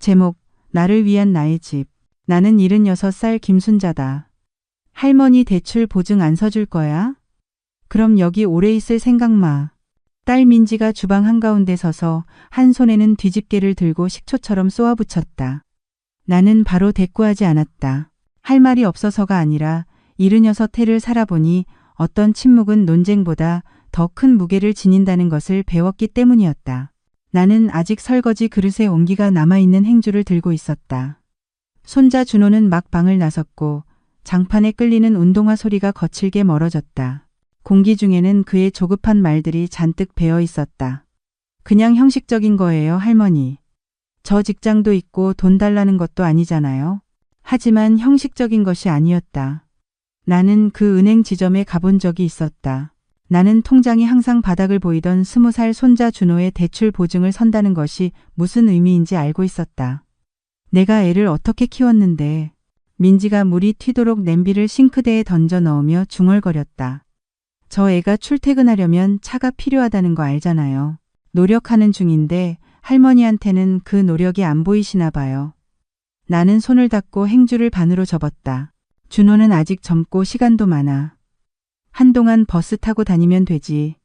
제목, 나를 위한 나의 집. 나는 76살 김순자다. 할머니 대출 보증 안 서줄 거야? 그럼 여기 오래 있을 생각 마. 딸 민지가 주방 한가운데 서서 한 손에는 뒤집개를 들고 식초처럼 쏘아붙였다. 나는 바로 대꾸하지 않았다. 할 말이 없어서가 아니라 76해를 살아보니 어떤 침묵은 논쟁보다 더 큰 무게를 지닌다는 것을 배웠기 때문이었다. 나는 아직 설거지 그릇에 온기가 남아있는 행주를 들고 있었다. 손자 준호는 막 방을 나섰고 장판에 끌리는 운동화 소리가 거칠게 멀어졌다. 공기 중에는 그의 조급한 말들이 잔뜩 배어 있었다. 그냥 형식적인 거예요, 할머니. 저 직장도 있고 돈 달라는 것도 아니잖아요. 하지만 형식적인 것이 아니었다. 나는 그 은행 지점에 가본 적이 있었다. 나는 통장이 항상 바닥을 보이던 20살 손자 준호의 대출 보증을 선다는 것이 무슨 의미인지 알고 있었다. 내가 애를 어떻게 키웠는데. 민지가 물이 튀도록 냄비를 싱크대에 던져 넣으며 중얼거렸다. 저 애가 출퇴근하려면 차가 필요하다는 거 알잖아요. 노력하는 중인데 할머니한테는 그 노력이 안 보이시나 봐요. 나는 손을 닫고 행주를 반으로 접었다. 준호는 아직 젊고 시간도 많아. 한동안 버스 타고 다니면 되지.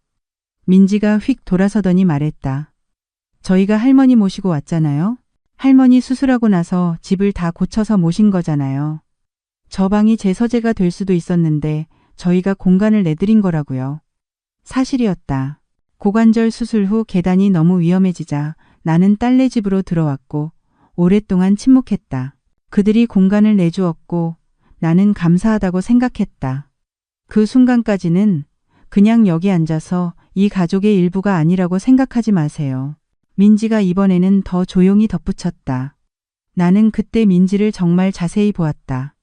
민지가 휙 돌아서더니 말했다. 저희가 할머니 모시고 왔잖아요. 할머니 수술하고 나서 집을 다 고쳐서 모신 거잖아요. 저 방이 제 서재가 될 수도 있었는데 저희가 공간을 내드린 거라고요. 사실이었다. 고관절 수술 후 계단이 너무 위험해지자 나는 딸네 집으로 들어왔고 오랫동안 침묵했다. 그들이 공간을 내주었고 나는 감사하다고 생각했다. 그 순간까지는 그냥 여기 앉아서 이 가족의 일부가 아니라고 생각하지 마세요. 민지가 이번에는 더 조용히 덧붙였다. 나는 그때 민지를 정말 자세히 보았다.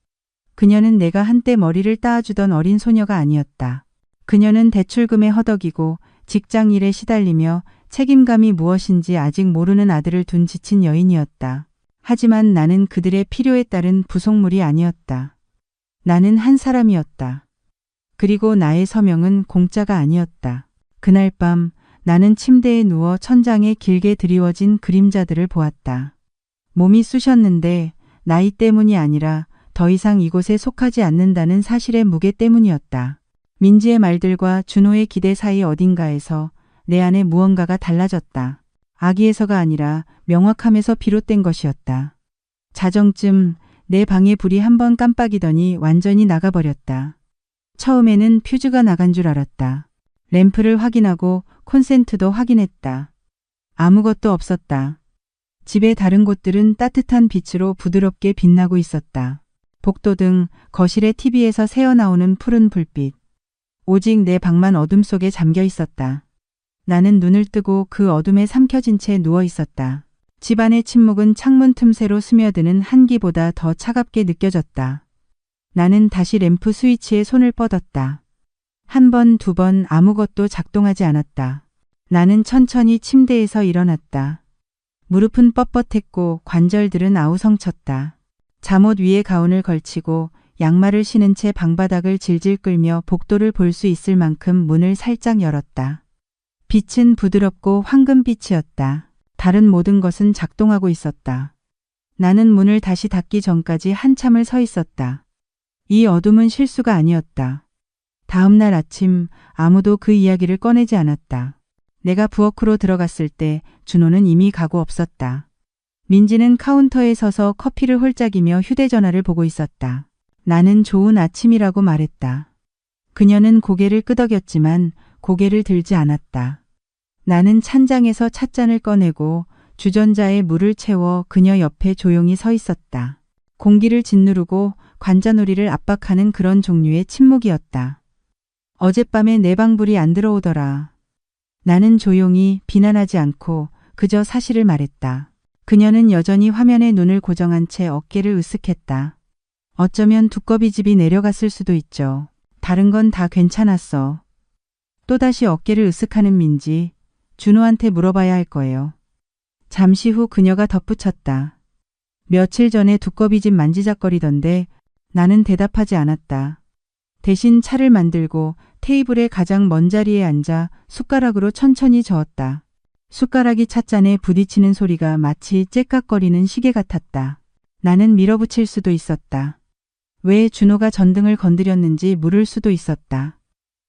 그녀는 내가 한때 머리를 따아주던 어린 소녀가 아니었다. 그녀는 대출금에 허덕이고 직장 일에 시달리며 책임감이 무엇인지 아직 모르는 아들을 둔 지친 여인이었다. 하지만 나는 그들의 필요에 따른 부속물이 아니었다. 나는 한 사람이었다. 그리고 나의 서명은 공짜가 아니었다. 그날 밤 나는 침대에 누워 천장에 길게 드리워진 그림자들을 보았다. 몸이 쑤셨는데 나이 때문이 아니라 더 이상 이곳에 속하지 않는다는 사실의 무게 때문이었다. 민지의 말들과 준호의 기대 사이 어딘가에서 내 안에 무언가가 달라졌다. 악의에서가 아니라 명확함에서 비롯된 것이었다. 자정쯤 내 방의 불이 한번 깜빡이더니 완전히 나가버렸다. 처음에는 퓨즈가 나간 줄 알았다. 램프를 확인하고 콘센트도 확인했다. 아무것도 없었다. 집의 다른 곳들은 따뜻한 빛으로 부드럽게 빛나고 있었다. 복도 등 거실의 TV에서 새어나오는 푸른 불빛. 오직 내 방만 어둠 속에 잠겨 있었다. 나는 눈을 뜨고 그 어둠에 삼켜진 채 누워 있었다. 집안의 침묵은 창문 틈새로 스며드는 한기보다 더 차갑게 느껴졌다. 나는 다시 램프 스위치에 손을 뻗었다. 한 번, 두 번 아무것도 작동하지 않았다. 나는 천천히 침대에서 일어났다. 무릎은 뻣뻣했고 관절들은 아우성쳤다. 잠옷 위에 가운을 걸치고 양말을 신은 채 방바닥을 질질 끌며 복도를 볼 수 있을 만큼 문을 살짝 열었다. 빛은 부드럽고 황금빛이었다. 다른 모든 것은 작동하고 있었다. 나는 문을 다시 닫기 전까지 한참을 서 있었다. 이 어둠은 실수가 아니었다. 다음 날 아침 아무도 그 이야기를 꺼내지 않았다. 내가 부엌으로 들어갔을 때 준호는 이미 가고 없었다. 민지는 카운터에 서서 커피를 홀짝이며 휴대전화를 보고 있었다. 나는 좋은 아침이라고 말했다. 그녀는 고개를 끄덕였지만 고개를 들지 않았다. 나는 찬장에서 찻잔을 꺼내고 주전자에 물을 채워 그녀 옆에 조용히 서 있었다. 공기를 짓누르고 관자놀이를 압박하는 그런 종류의 침묵이었다. 어젯밤에 내 방 불이 안 들어오더라. 나는 조용히 비난하지 않고 그저 사실을 말했다. 그녀는 여전히 화면에 눈을 고정한 채 어깨를 으쓱했다. 어쩌면 두꺼비 집이 내려갔을 수도 있죠. 다른 건 다 괜찮았어. 또다시 어깨를 으쓱하는 민지, 준호한테 물어봐야 할 거예요. 잠시 후 그녀가 덧붙였다. 며칠 전에 두꺼비 집 만지작거리던데 나는 대답하지 않았다. 대신 차를 만들고 테이블의 가장 먼 자리에 앉아 숟가락으로 천천히 저었다. 숟가락이 찻잔에 부딪히는 소리가 마치 째깍거리는 시계 같았다. 나는 밀어붙일 수도 있었다. 왜 준호가 전등을 건드렸는지 물을 수도 있었다.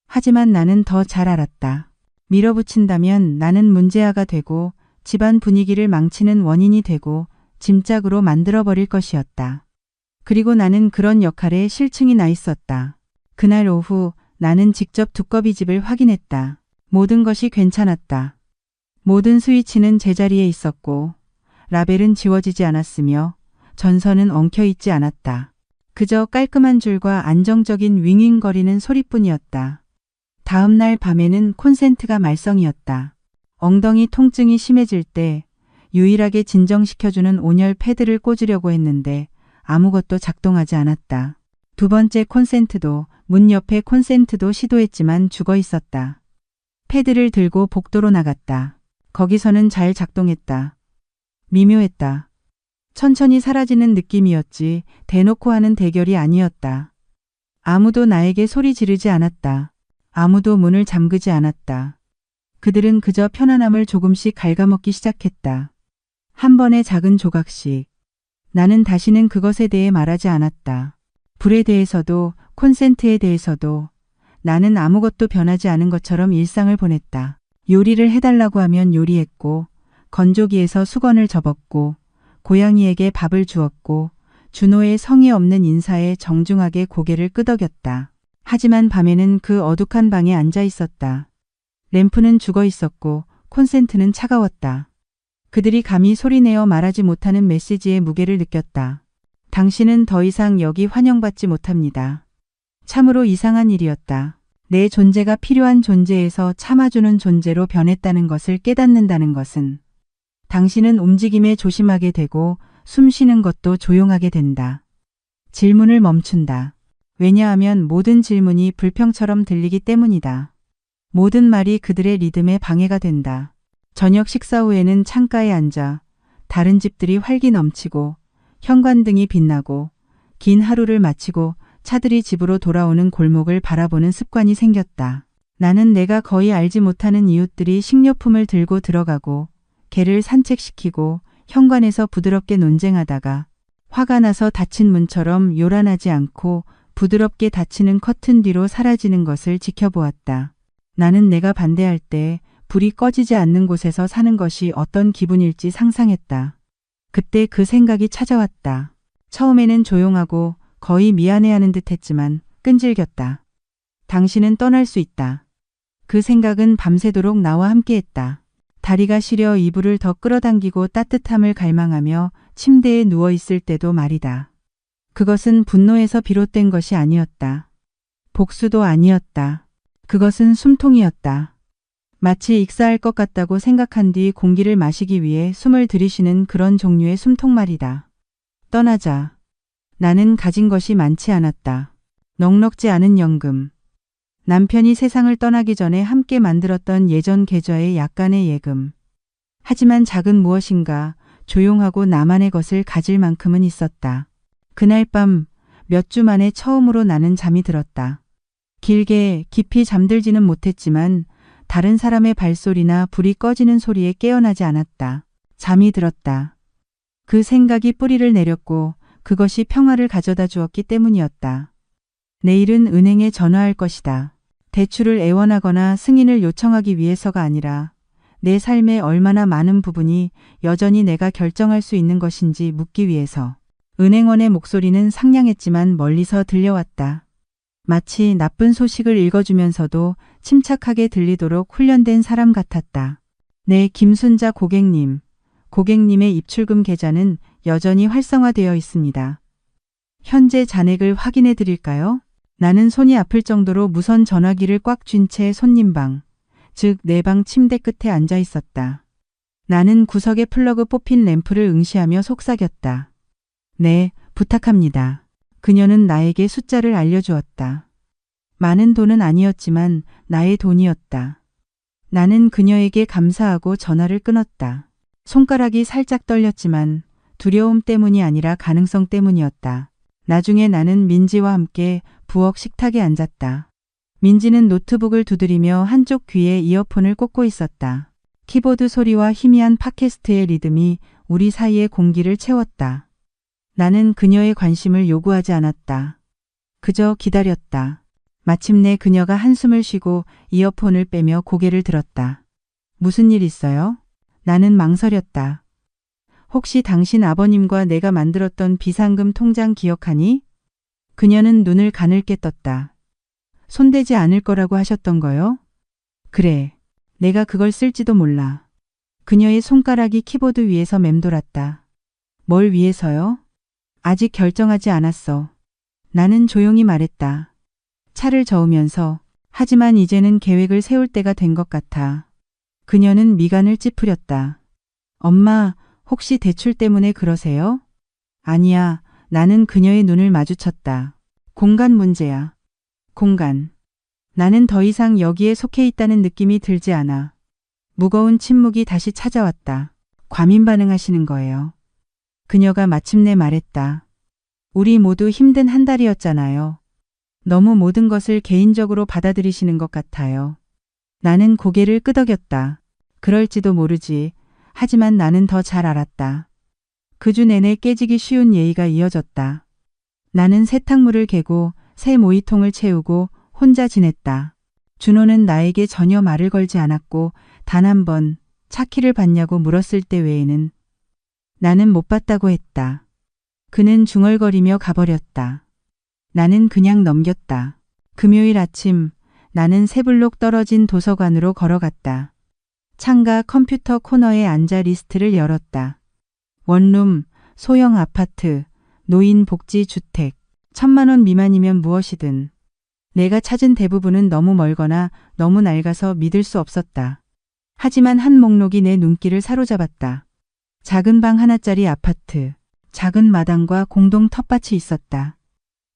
하지만 나는 더 잘 알았다. 밀어붙인다면 나는 문제아가 되고 집안 분위기를 망치는 원인이 되고 짐짝으로 만들어버릴 것이었다. 그리고 나는 그런 역할에 실증이 나 있었다. 그날 오후 나는 직접 두꺼비 집을 확인했다. 모든 것이 괜찮았다. 모든 스위치는 제자리에 있었고 라벨은 지워지지 않았으며 전선은 엉켜있지 않았다. 그저 깔끔한 줄과 안정적인 윙윙거리는 소리뿐이었다. 다음 날 밤에는 콘센트가 말썽이었다. 엉덩이 통증이 심해질 때 유일하게 진정시켜주는 온열 패드를 꽂으려고 했는데 아무것도 작동하지 않았다. 두 번째 콘센트도 문 옆에 콘센트도 시도했지만 죽어 있었다. 패드를 들고 복도로 나갔다. 거기서는 잘 작동했다. 미묘했다. 천천히 사라지는 느낌이었지 대놓고 하는 대결이 아니었다. 아무도 나에게 소리 지르지 않았다. 아무도 문을 잠그지 않았다. 그들은 그저 편안함을 조금씩 갉아먹기 시작했다. 한 번의 작은 조각씩. 나는 다시는 그것에 대해 말하지 않았다. 불에 대해서도 콘센트에 대해서도 나는 아무것도 변하지 않은 것처럼 일상을 보냈다. 요리를 해달라고 하면 요리했고 건조기에서 수건을 접었고 고양이에게 밥을 주었고 준호의 성의 없는 인사에 정중하게 고개를 끄덕였다. 하지만 밤에는 그 어둑한 방에 앉아 있었다. 램프는 죽어 있었고 콘센트는 차가웠다. 그들이 감히 소리내어 말하지 못하는 메시지의 무게를 느꼈다. 당신은 더 이상 여기 환영받지 못합니다. 참으로 이상한 일이었다. 내 존재가 필요한 존재에서 참아주는 존재로 변했다는 것을 깨닫는다는 것은 당신은 움직임에 조심하게 되고 숨 쉬는 것도 조용하게 된다. 질문을 멈춘다. 왜냐하면 모든 질문이 불평처럼 들리기 때문이다. 모든 말이 그들의 리듬에 방해가 된다. 저녁 식사 후에는 창가에 앉아 다른 집들이 활기 넘치고 현관등이 빛나고 긴 하루를 마치고 차들이 집으로 돌아오는 골목을 바라보는 습관이 생겼다. 나는 내가 거의 알지 못하는 이웃들이 식료품을 들고 들어가고 개를 산책시키고 현관에서 부드럽게 논쟁하다가 화가 나서 닫힌 문처럼 요란하지 않고 부드럽게 닫히는 커튼 뒤로 사라지는 것을 지켜보았다. 나는 내가 반대할 때 불이 꺼지지 않는 곳에서 사는 것이 어떤 기분일지 상상했다. 그때 그 생각이 찾아왔다. 처음에는 조용하고 거의 미안해하는 듯 했지만 끈질겼다. 당신은 떠날 수 있다. 그 생각은 밤새도록 나와 함께했다. 다리가 시려 이불을 더 끌어당기고 따뜻함을 갈망하며 침대에 누워있을 때도 말이다. 그것은 분노에서 비롯된 것이 아니었다. 복수도 아니었다. 그것은 숨통이었다. 마치 익사할 것 같다고 생각한 뒤 공기를 마시기 위해 숨을 들이쉬는 그런 종류의 숨통 말이다. 떠나자. 나는 가진 것이 많지 않았다. 넉넉지 않은 연금. 남편이 세상을 떠나기 전에 함께 만들었던 예전 계좌의 약간의 예금. 하지만 작은 무엇인가 조용하고 나만의 것을 가질 만큼은 있었다. 그날 밤 몇 주 만에 처음으로 나는 잠이 들었다. 길게 깊이 잠들지는 못했지만 다른 사람의 발소리나 불이 꺼지는 소리에 깨어나지 않았다. 잠이 들었다. 그 생각이 뿌리를 내렸고 그것이 평화를 가져다 주었기 때문이었다. 내일은 은행에 전화할 것이다. 대출을 애원하거나 승인을 요청하기 위해서가 아니라 내 삶의 얼마나 많은 부분이 여전히 내가 결정할 수 있는 것인지 묻기 위해서. 은행원의 목소리는 상냥했지만 멀리서 들려왔다. 마치 나쁜 소식을 읽어주면서도 침착하게 들리도록 훈련된 사람 같았다. 네, 김순자 고객님. 고객님의 입출금 계좌는 여전히 활성화되어 있습니다. 현재 잔액을 확인해 드릴까요? 나는 손이 아플 정도로 무선 전화기를 꽉 쥔 채 손님방, 즉 내 방 침대 끝에 앉아 있었다. 나는 구석에 플러그 뽑힌 램프를 응시하며 속삭였다. 네, 부탁합니다. 그녀는 나에게 숫자를 알려주었다. 많은 돈은 아니었지만 나의 돈이었다. 나는 그녀에게 감사하고 전화를 끊었다. 손가락이 살짝 떨렸지만 두려움 때문이 아니라 가능성 때문이었다. 나중에 나는 민지와 함께 부엌 식탁에 앉았다. 민지는 노트북을 두드리며 한쪽 귀에 이어폰을 꽂고 있었다. 키보드 소리와 희미한 팟캐스트의 리듬이 우리 사이의 공기를 채웠다. 나는 그녀의 관심을 요구하지 않았다. 그저 기다렸다. 마침내 그녀가 한숨을 쉬고 이어폰을 빼며 고개를 들었다. 무슨 일 있어요? 나는 망설였다. 혹시 당신 아버님과 내가 만들었던 비상금 통장 기억하니? 그녀는 눈을 가늘게 떴다. 손대지 않을 거라고 하셨던 거요? 그래. 내가 그걸 쓸지도 몰라. 그녀의 손가락이 키보드 위에서 맴돌았다. 뭘 위해서요? 아직 결정하지 않았어. 나는 조용히 말했다. 차를 저으면서 하지만 이제는 계획을 세울 때가 된 것 같아. 그녀는 미간을 찌푸렸다. 엄마, 혹시 대출 때문에 그러세요? 아니야. 나는 그녀의 눈을 마주쳤다. 공간 문제야. 공간. 나는 더 이상 여기에 속해 있다는 느낌이 들지 않아. 무거운 침묵이 다시 찾아왔다. 과민 반응하시는 거예요. 그녀가 마침내 말했다. 우리 모두 힘든 한 달이었잖아요. 너무 모든 것을 개인적으로 받아들이시는 것 같아요. 나는 고개를 끄덕였다. 그럴지도 모르지. 하지만 나는 더 잘 알았다. 그 주 내내 깨지기 쉬운 예의가 이어졌다. 나는 세탁물을 개고 새 모이통을 채우고 혼자 지냈다. 준호는 나에게 전혀 말을 걸지 않았고 단 한 번 차키를 봤냐고 물었을 때 외에는 나는 못 봤다고 했다. 그는 중얼거리며 가버렸다. 나는 그냥 넘겼다. 금요일 아침 나는 세 블록 떨어진 도서관으로 걸어갔다. 창가 컴퓨터 코너에 앉아 리스트를 열었다. 원룸, 소형 아파트, 노인 복지 주택, 1,000만 원 미만이면 무엇이든. 내가 찾은 대부분은 너무 멀거나 너무 낡아서 믿을 수 없었다. 하지만 한 목록이 내 눈길을 사로잡았다. 작은 방 하나짜리 아파트, 작은 마당과 공동 텃밭이 있었다.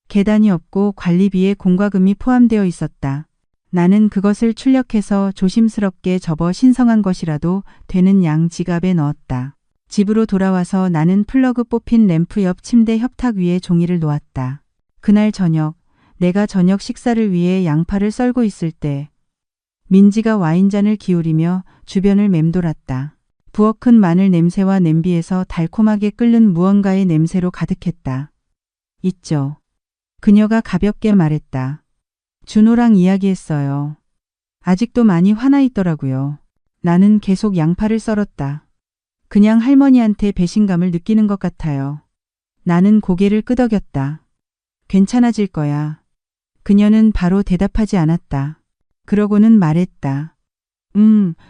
계단이 없고 관리비에 공과금이 포함되어 있었다. 나는 그것을 출력해서 조심스럽게 접어 신성한 것이라도 되는 양 지갑에 넣었다. 집으로 돌아와서 나는 플러그 뽑힌 램프 옆 침대 협탁 위에 종이를 놓았다. 그날 저녁, 내가 저녁 식사를 위해 양파를 썰고 있을 때 민지가 와인잔을 기울이며 주변을 맴돌았다. 부엌은 마늘 냄새와 냄비에서 달콤하게 끓는 무언가의 냄새로 가득했다. 있죠. 그녀가 가볍게 말했다. 준호랑 이야기했어요. 아직도 많이 화나 있더라고요. 나는 계속 양파를 썰었다. 그냥 할머니한테 배신감을 느끼는 것 같아요. 나는 고개를 끄덕였다. 괜찮아질 거야. 그녀는 바로 대답하지 않았다. 그러고는 말했다.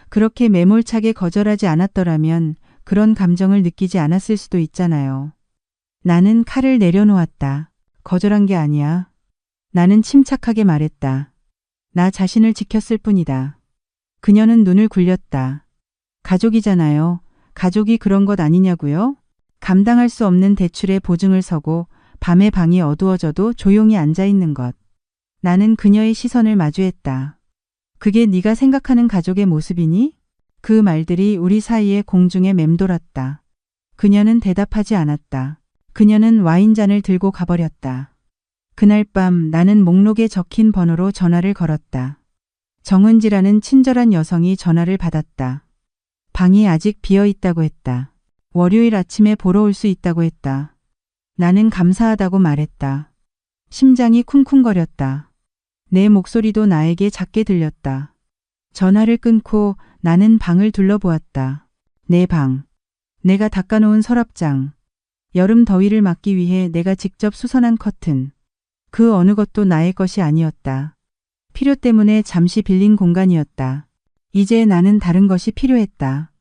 그렇게 매몰차게 거절하지 않았더라면 그런 감정을 느끼지 않았을 수도 있잖아요. 나는 칼을 내려놓았다. 거절한 게 아니야. 나는 침착하게 말했다. 나 자신을 지켰을 뿐이다. 그녀는 눈을 굴렸다. 가족이잖아요. 가족이 그런 것 아니냐고요? 감당할 수 없는 대출에 보증을 서고 밤에 방이 어두워져도 조용히 앉아 있는 것. 나는 그녀의 시선을 마주했다. 그게 네가 생각하는 가족의 모습이니? 그 말들이 우리 사이에 공중에 맴돌았다. 그녀는 대답하지 않았다. 그녀는 와인잔을 들고 가버렸다. 그날 밤 나는 목록에 적힌 번호로 전화를 걸었다. 정은지라는 친절한 여성이 전화를 받았다. 방이 아직 비어 있다고 했다. 월요일 아침에 보러 올 수 있다고 했다. 나는 감사하다고 말했다. 심장이 쿵쿵거렸다. 내 목소리도 나에게 작게 들렸다. 전화를 끊고 나는 방을 둘러보았다. 내 방. 내가 닦아놓은 서랍장. 여름 더위를 막기 위해 내가 직접 수선한 커튼. 그 어느 것도 나의 것이 아니었다. 필요 때문에 잠시 빌린 공간이었다. 이제 나는 다른 것이 필요했다.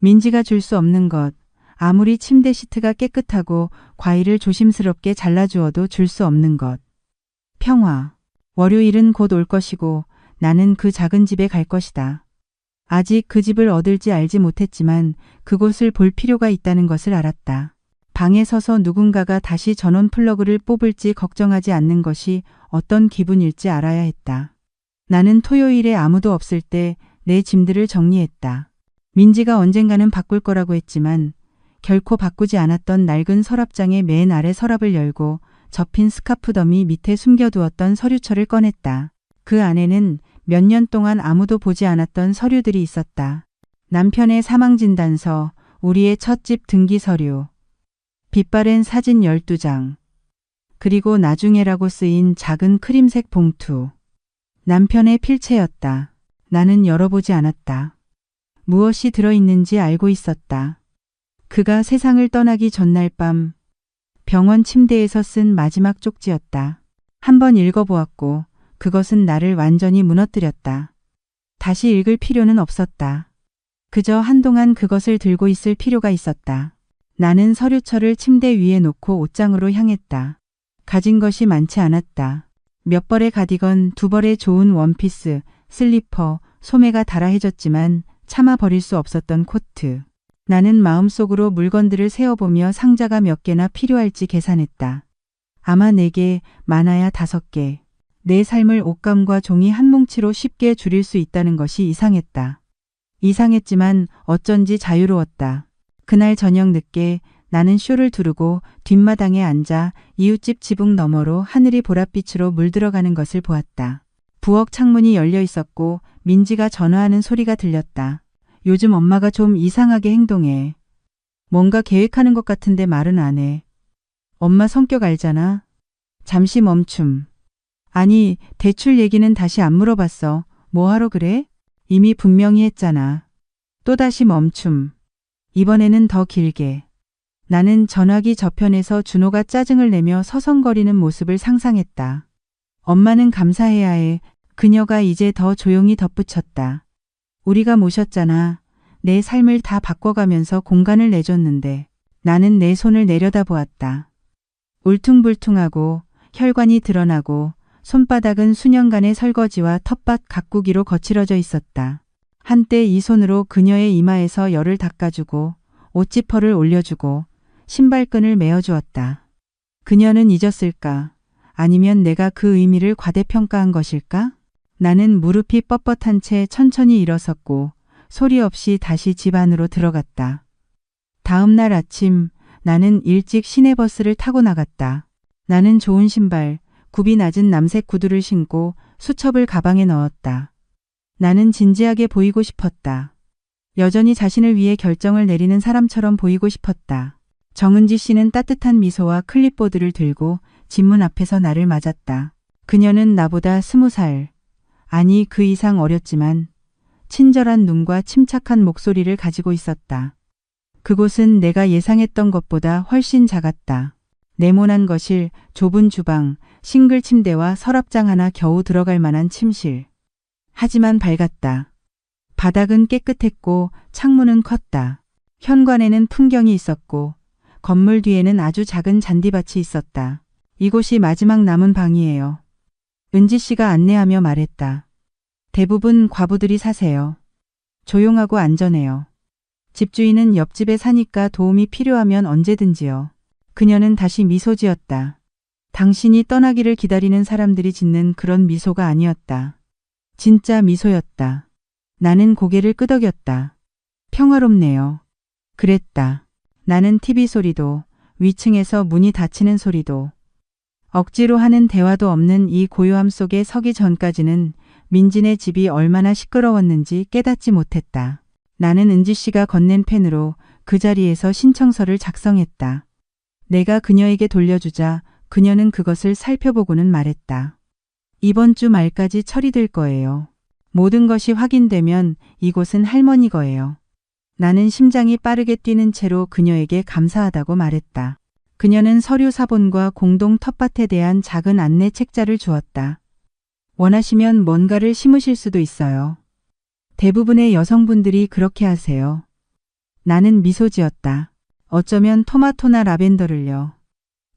민지가 줄 수 없는 것. 아무리 침대 시트가 깨끗하고 과일을 조심스럽게 잘라주어도 줄 수 없는 것. 평화. 월요일은 곧 올 것이고 나는 그 작은 집에 갈 것이다. 아직 그 집을 얻을지 알지 못했지만 그곳을 볼 필요가 있다는 것을 알았다. 방에 서서 누군가가 다시 전원 플러그를 뽑을지 걱정하지 않는 것이 어떤 기분일지 알아야 했다. 나는 토요일에 아무도 없을 때 내 짐들을 정리했다. 민지가 언젠가는 바꿀 거라고 했지만 결코 바꾸지 않았던 낡은 서랍장의 맨 아래 서랍을 열고 접힌 스카프 더미 밑에 숨겨두었던 서류철을 꺼냈다. 그 안에는 몇 년 동안 아무도 보지 않았던 서류들이 있었다. 남편의 사망진단서, 우리의 첫집 등기 서류, 빛바랜 사진 12장, 그리고 나중에라고 쓰인 작은 크림색 봉투. 남편의 필체였다. 나는 열어보지 않았다. 무엇이 들어있는지 알고 있었다. 그가 세상을 떠나기 전날 밤 병원 침대에서 쓴 마지막 쪽지였다. 한번 읽어보았고 그것은 나를 완전히 무너뜨렸다. 다시 읽을 필요는 없었다. 그저 한동안 그것을 들고 있을 필요가 있었다. 나는 서류철을 침대 위에 놓고 옷장으로 향했다. 가진 것이 많지 않았다. 몇 벌의 가디건, 2벌의 좋은 원피스, 슬리퍼, 소매가 달아해졌지만 차마 버릴 수 없었던 코트. 나는 마음속으로 물건들을 세어보며 상자가 몇 개나 필요할지 계산했다. 아마 4개, 많아야 5개. 내 삶을 옷감과 종이 한 뭉치로 쉽게 줄일 수 있다는 것이 이상했다. 이상했지만 어쩐지 자유로웠다. 그날 저녁 늦게 나는 쇼를 두르고 뒷마당에 앉아 이웃집 지붕 너머로 하늘이 보랏빛으로 물들어가는 것을 보았다. 부엌 창문이 열려 있었고 민지가 전화하는 소리가 들렸다. 요즘 엄마가 좀 이상하게 행동해. 뭔가 계획하는 것 같은데 말은 안 해. 엄마 성격 알잖아. 잠시 멈춤. 아니, 대출 얘기는 다시 안 물어봤어. 뭐 하러 그래? 이미 분명히 했잖아. 또다시 멈춤. 이번에는 더 길게. 나는 전화기 저편에서 준호가 짜증을 내며 서성거리는 모습을 상상했다. 엄마는 감사해야 해. 그녀가 이제 더 조용히 덧붙였다. 우리가 모셨잖아. 내 삶을 다 바꿔가면서 공간을 내줬는데. 나는 내 손을 내려다보았다. 울퉁불퉁하고 혈관이 드러나고 손바닥은 수년간의 설거지와 텃밭 가꾸기로 거칠어져 있었다. 한때 이 손으로 그녀의 이마에서 열을 닦아주고 옷지퍼를 올려주고 신발끈을 메어주었다. 그녀는 잊었을까? 아니면 내가 그 의미를 과대평가한 것일까? 나는 무릎이 뻣뻣한 채 천천히 일어섰고 소리 없이 다시 집 안으로 들어갔다. 다음 날 아침 나는 일찍 시내버스를 타고 나갔다. 나는 좋은 신발, 굽이 낮은 남색 구두를 신고 수첩을 가방에 넣었다. 나는 진지하게 보이고 싶었다. 여전히 자신을 위해 결정을 내리는 사람처럼 보이고 싶었다. 정은지 씨는 따뜻한 미소와 클립보드를 들고 집문 앞에서 나를 맞았다. 그녀는 나보다 20살, 아니 그 이상 어렸지만 친절한 눈과 침착한 목소리를 가지고 있었다. 그곳은 내가 예상했던 것보다 훨씬 작았다. 네모난 거실, 좁은 주방, 싱글 침대와 서랍장 하나 겨우 들어갈 만한 침실. 하지만 밝았다. 바닥은 깨끗했고 창문은 컸다. 현관에는 풍경이 있었고 건물 뒤에는 아주 작은 잔디밭이 있었다. 이곳이 마지막 남은 방이에요. 은지 씨가 안내하며 말했다. 대부분 과부들이 사세요. 조용하고 안전해요. 집주인은 옆집에 사니까 도움이 필요하면 언제든지요. 그녀는 다시 미소 지었다. 당신이 떠나기를 기다리는 사람들이 짓는 그런 미소가 아니었다. 진짜 미소였다. 나는 고개를 끄덕였다. 평화롭네요. 그랬다. 나는 TV 소리도, 위층에서 문이 닫히는 소리도, 억지로 하는 대화도 없는 이 고요함 속에 서기 전까지는 민진의 집이 얼마나 시끄러웠는지 깨닫지 못했다. 나는 은지 씨가 건넨 펜으로 그 자리에서 신청서를 작성했다. 내가 그녀에게 돌려주자 그녀는 그것을 살펴보고는 말했다. 이번 주 말까지 처리될 거예요. 모든 것이 확인되면 이곳은 할머니 거예요. 나는 심장이 빠르게 뛰는 채로 그녀에게 감사하다고 말했다. 그녀는 서류 사본과 공동 텃밭에 대한 작은 안내 책자를 주었다. 원하시면 뭔가를 심으실 수도 있어요. 대부분의 여성분들이 그렇게 하세요. 나는 미소 지었다. 어쩌면 토마토나 라벤더를요.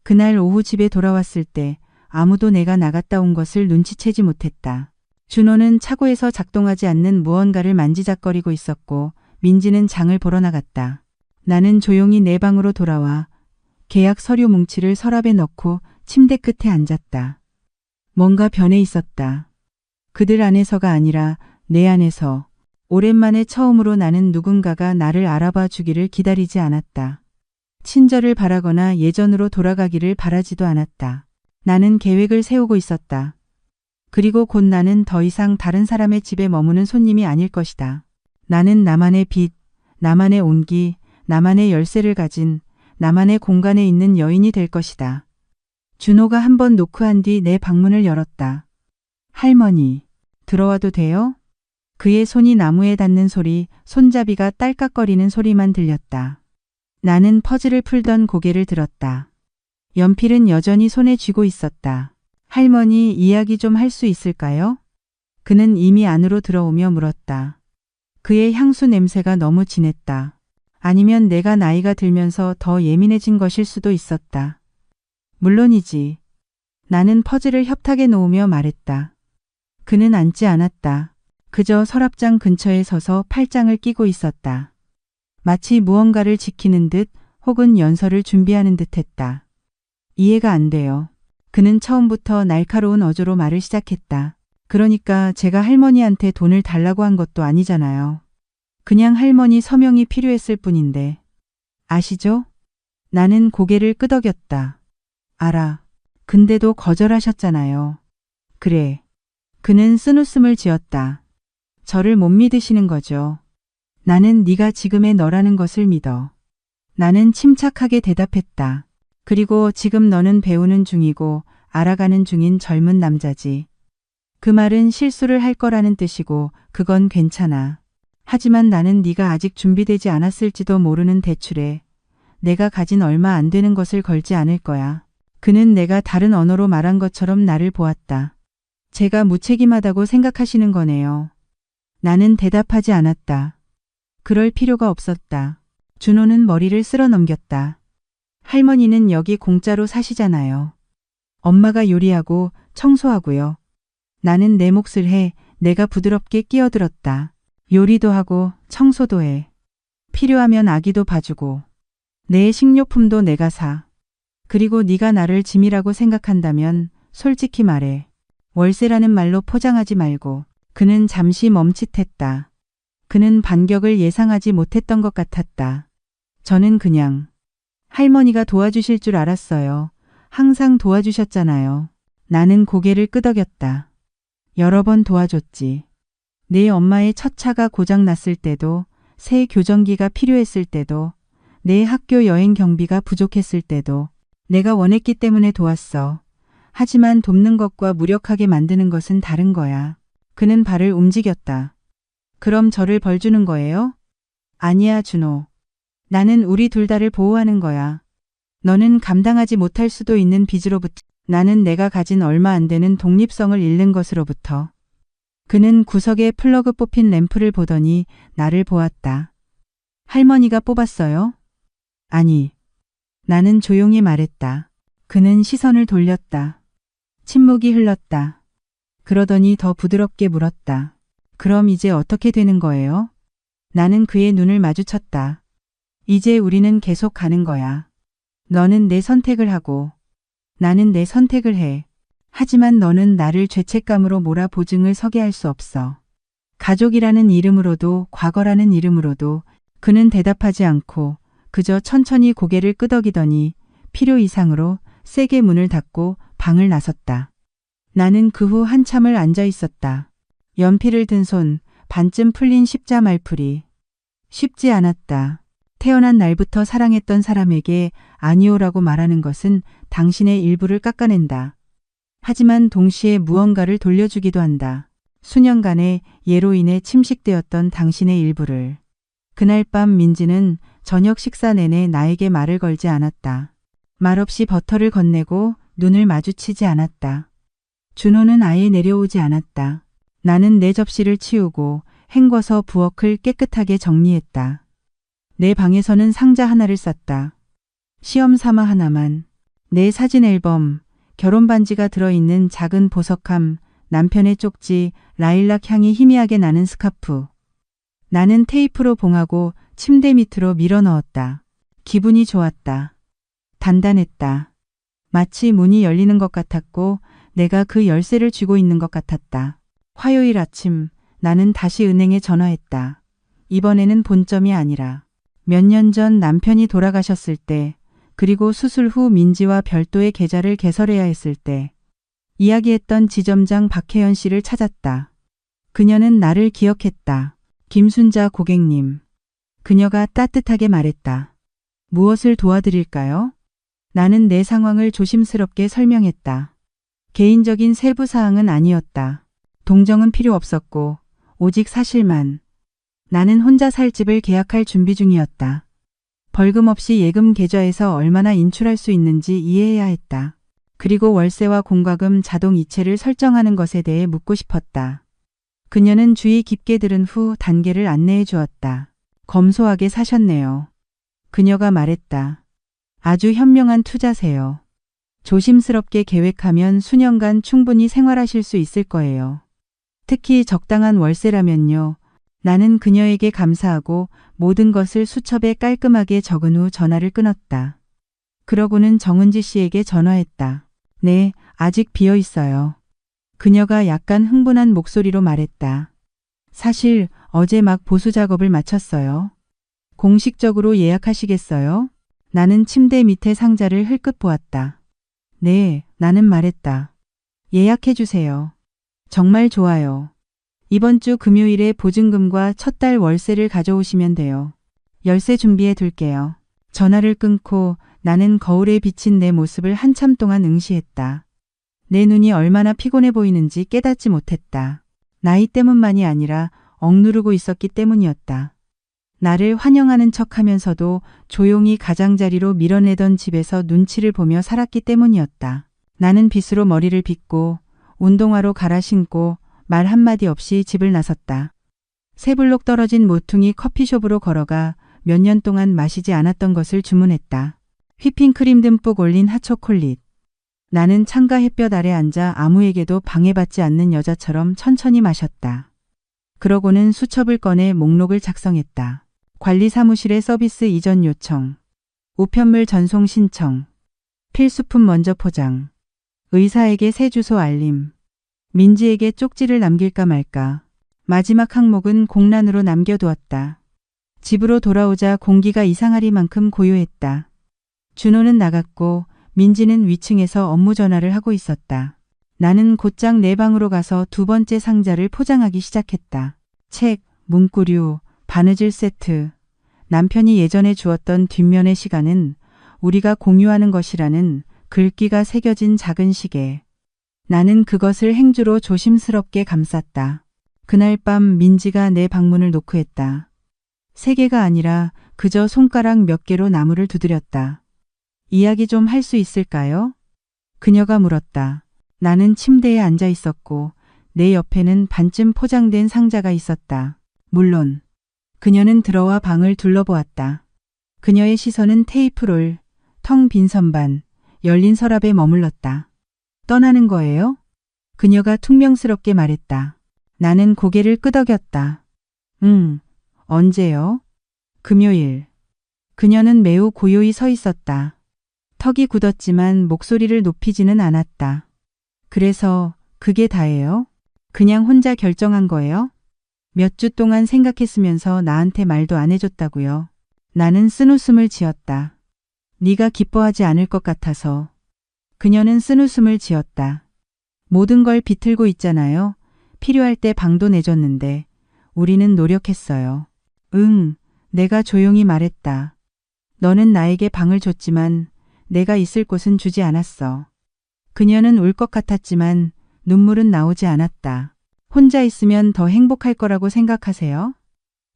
그날 오후 집에 돌아왔을 때 아무도 내가 나갔다 온 것을 눈치채지 못했다. 준호는 차고에서 작동하지 않는 무언가를 만지작거리고 있었고 민지는 장을 보러 나갔다. 나는 조용히 내 방으로 돌아와 계약 서류 뭉치를 서랍에 넣고 침대 끝에 앉았다. 뭔가 변해 있었다. 그들 안에서가 아니라 내 안에서. 오랜만에 처음으로 나는 누군가가 나를 알아봐 주기를 기다리지 않았다. 친절을 바라거나 예전으로 돌아가기를 바라지도 않았다. 나는 계획을 세우고 있었다. 그리고 곧 나는 더 이상 다른 사람의 집에 머무는 손님이 아닐 것이다. 나는 나만의 빛, 나만의 온기, 나만의 열쇠를 가진 나만의 공간에 있는 여인이 될 것이다. 준호가 한 번 노크한 뒤 내 방문을 열었다. 할머니, 들어와도 돼요? 그의 손이 나무에 닿는 소리, 손잡이가 딸깍거리는 소리만 들렸다. 나는 퍼즐을 풀던 고개를 들었다. 연필은 여전히 손에 쥐고 있었다. 할머니, 이야기 좀 할 수 있을까요? 그는 이미 안으로 들어오며 물었다. 그의 향수 냄새가 너무 진했다. 아니면 내가 나이가 들면서 더 예민해진 것일 수도 있었다. 물론이지. 나는 퍼즐을 협탁에 놓으며 말했다. 그는 앉지 않았다. 그저 서랍장 근처에 서서 팔짱을 끼고 있었다. 마치 무언가를 지키는 듯 혹은 연설을 준비하는 듯 했다. 이해가 안 돼요. 그는 처음부터 날카로운 어조로 말을 시작했다. 그러니까 제가 할머니한테 돈을 달라고 한 것도 아니잖아요. 그냥 할머니 서명이 필요했을 뿐인데. 아시죠? 나는 고개를 끄덕였다. 알아. 근데도 거절하셨잖아요. 그래. 그는 쓴웃음을 지었다. 저를 못 믿으시는 거죠. 나는 네가 지금의 너라는 것을 믿어. 나는 침착하게 대답했다. 그리고 지금 너는 배우는 중이고 알아가는 중인 젊은 남자지. 그 말은 실수를 할 거라는 뜻이고 그건 괜찮아. 하지만 나는 네가 아직 준비되지 않았을지도 모르는 대출에 내가 가진 얼마 안 되는 것을 걸지 않을 거야. 그는 내가 다른 언어로 말한 것처럼 나를 보았다. 제가 무책임하다고 생각하시는 거네요. 나는 대답하지 않았다. 그럴 필요가 없었다. 준호는 머리를 쓸어 넘겼다. 할머니는 여기 공짜로 사시잖아요. 엄마가 요리하고 청소하고요. 나는 내 몫을 해. 내가 부드럽게 끼어들었다. 요리도 하고 청소도 해. 필요하면 아기도 봐주고. 내 식료품도 내가 사. 그리고 네가 나를 짐이라고 생각한다면 솔직히 말해. 월세라는 말로 포장하지 말고. 그는 잠시 멈칫했다. 그는 반격을 예상하지 못했던 것 같았다. 저는 그냥 할머니가 도와주실 줄 알았어요. 항상 도와주셨잖아요. 나는 고개를 끄덕였다. 여러 번 도와줬지. 내 엄마의 첫 차가 고장 났을 때도, 새 교정기가 필요했을 때도, 내 학교 여행 경비가 부족했을 때도 내가 원했기 때문에 도왔어. 하지만 돕는 것과 무력하게 만드는 것은 다른 거야. 그는 발을 움직였다. 그럼 저를 벌 주는 거예요? 아니야, 준호. 나는 우리 둘 다를 보호하는 거야. 너는 감당하지 못할 수도 있는 빚으로부터, 나는 내가 가진 얼마 안 되는 독립성을 잃는 것으로부터. 그는 구석에 플러그 뽑힌 램프를 보더니 나를 보았다. 할머니가 뽑았어요? 아니. 나는 조용히 말했다. 그는 시선을 돌렸다. 침묵이 흘렀다. 그러더니 더 부드럽게 물었다. 그럼 이제 어떻게 되는 거예요? 나는 그의 눈을 마주쳤다. 이제 우리는 계속 가는 거야. 너는 내 선택을 하고 나는 내 선택을 해. 하지만 너는 나를 죄책감으로 몰아 보증을 서게 할 수 없어. 가족이라는 이름으로도 과거라는 이름으로도. 그는 대답하지 않고 그저 천천히 고개를 끄덕이더니 필요 이상으로 세게 문을 닫고 방을 나섰다. 나는 그 후 한참을 앉아 있었다. 연필을 든 손, 반쯤 풀린 십자 말풀이. 쉽지 않았다. 태어난 날부터 사랑했던 사람에게 아니오라고 말하는 것은 당신의 일부를 깎아낸다. 하지만 동시에 무언가를 돌려주기도 한다. 수년간의 예로 인해 침식되었던 당신의 일부를. 그날 밤 민지는 저녁 식사 내내 나에게 말을 걸지 않았다. 말없이 버터를 건네고 눈을 마주치지 않았다. 준호는 아예 내려오지 않았다. 나는 내 접시를 치우고 헹궈서 부엌을 깨끗하게 정리했다. 내 방에서는 상자 하나를 쌌다. 시험 삼아 하나만. 내 사진 앨범, 결혼 반지가 들어있는 작은 보석함, 남편의 쪽지, 라일락 향이 희미하게 나는 스카프. 나는 테이프로 봉하고 침대 밑으로 밀어 넣었다. 기분이 좋았다. 단단했다. 마치 문이 열리는 것 같았고 내가 그 열쇠를 쥐고 있는 것 같았다. 화요일 아침 나는 다시 은행에 전화했다. 이번에는 본점이 아니라 몇 년 전 남편이 돌아가셨을 때, 그리고 수술 후 민지와 별도의 계좌를 개설해야 했을 때 이야기했던 지점장 박혜연 씨를 찾았다. 그녀는 나를 기억했다. 김순자 고객님. 그녀가 따뜻하게 말했다. 무엇을 도와드릴까요? 나는 내 상황을 조심스럽게 설명했다. 개인적인 세부 사항은 아니었다. 동정은 필요 없었고 오직 사실만. 나는 혼자 살 집을 계약할 준비 중이었다. 벌금 없이 예금 계좌에서 얼마나 인출할 수 있는지 이해해야 했다. 그리고 월세와 공과금 자동 이체를 설정하는 것에 대해 묻고 싶었다. 그녀는 주의 깊게 들은 후 단계를 안내해 주었다. 검소하게 사셨네요. 그녀가 말했다. 아주 현명한 투자세요. 조심스럽게 계획하면 수년간 충분히 생활하실 수 있을 거예요. 특히 적당한 월세라면요. 나는 그녀에게 감사하고 모든 것을 수첩에 깔끔하게 적은 후 전화를 끊었다. 그러고는 정은지 씨에게 전화했다. 네, 아직 비어 있어요. 그녀가 약간 흥분한 목소리로 말했다. 사실 어제 막 보수 작업을 마쳤어요. 공식적으로 예약하시겠어요? 나는 침대 밑에 상자를 흘끗 보았다. 네, 나는 말했다. 예약해 주세요. 정말 좋아요. 이번 주 금요일에 보증금과 첫 달 월세를 가져오시면 돼요. 열쇠 준비해 둘게요. 전화를 끊고 나는 거울에 비친 내 모습을 한참 동안 응시했다. 내 눈이 얼마나 피곤해 보이는지 깨닫지 못했다. 나이 때문만이 아니라 억누르고 있었기 때문이었다. 나를 환영하는 척하면서도 조용히 가장자리로 밀어내던 집에서 눈치를 보며 살았기 때문이었다. 나는 빗으로 머리를 빗고 운동화로 갈아 신고 말 한마디 없이 집을 나섰다. 세 블록 떨어진 모퉁이 커피숍으로 걸어가 몇 년 동안 마시지 않았던 것을 주문했다. 휘핑크림 듬뿍 올린 핫초콜릿. 나는 창가 햇볕 아래 앉아 아무에게도 방해받지 않는 여자처럼 천천히 마셨다. 그러고는 수첩을 꺼내 목록을 작성했다. 관리사무실에 서비스 이전 요청. 우편물 전송 신청. 필수품 먼저 포장. 의사에게 새 주소 알림. 민지에게 쪽지를 남길까 말까. 마지막 항목은 공란으로 남겨두었다. 집으로 돌아오자 공기가 이상하리만큼 고요했다. 준호는 나갔고 민지는 위층에서 업무 전화를 하고 있었다. 나는 곧장 내 방으로 가서 두 번째 상자를 포장하기 시작했다. 책, 문구류, 바느질 세트. 남편이 예전에 주었던 뒷면의 시간은 우리가 공유하는 것이라는 글귀가 새겨진 작은 시계. 나는 그것을 행주로 조심스럽게 감쌌다. 그날 밤 민지가 내 방문을 노크했다. 세 개가 아니라 그저 손가락 몇 개로 나무를 두드렸다. 이야기 좀 할 수 있을까요? 그녀가 물었다. 나는 침대에 앉아 있었고 내 옆에는 반쯤 포장된 상자가 있었다. 물론. 그녀는 들어와 방을 둘러보았다. 그녀의 시선은 테이프롤, 텅 빈 선반, 열린 서랍에 머물렀다. 떠나는 거예요? 그녀가 퉁명스럽게 말했다. 나는 고개를 끄덕였다. 언제요? 금요일. 그녀는 매우 고요히 서 있었다. 턱이 굳었지만 목소리를 높이지는 않았다. 그래서 그게 다예요? 그냥 혼자 결정한 거예요? 몇 주 동안 생각했으면서 나한테 말도 안 해줬다고요. 나는 쓴웃음을 지었다. 네가 기뻐하지 않을 것 같아서. 그녀는 쓴웃음을 지었다. 모든 걸 비틀고 있잖아요. 필요할 때 방도 내줬는데 우리는 노력했어요. 내가 조용히 말했다. 너는 나에게 방을 줬지만 내가 있을 곳은 주지 않았어. 그녀는 울 것 같았지만 눈물은 나오지 않았다. 혼자 있으면 더 행복할 거라고 생각하세요?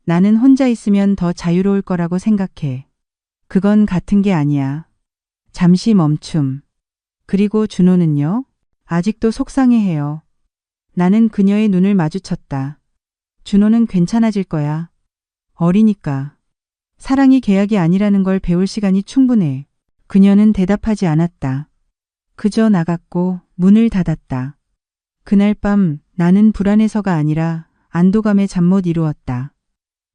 나는 혼자 있으면 더 자유로울 거라고 생각해. 그건 같은 게 아니야. 잠시 멈춤. 그리고 준호는요? 아직도 속상해해요. 나는 그녀의 눈을 마주쳤다. 준호는 괜찮아질 거야. 어리니까. 사랑이 계약이 아니라는 걸 배울 시간이 충분해. 그녀는 대답하지 않았다. 그저 나갔고 문을 닫았다. 그날 밤 나는 불안해서가 아니라 안도감에 잠 못 이루었다.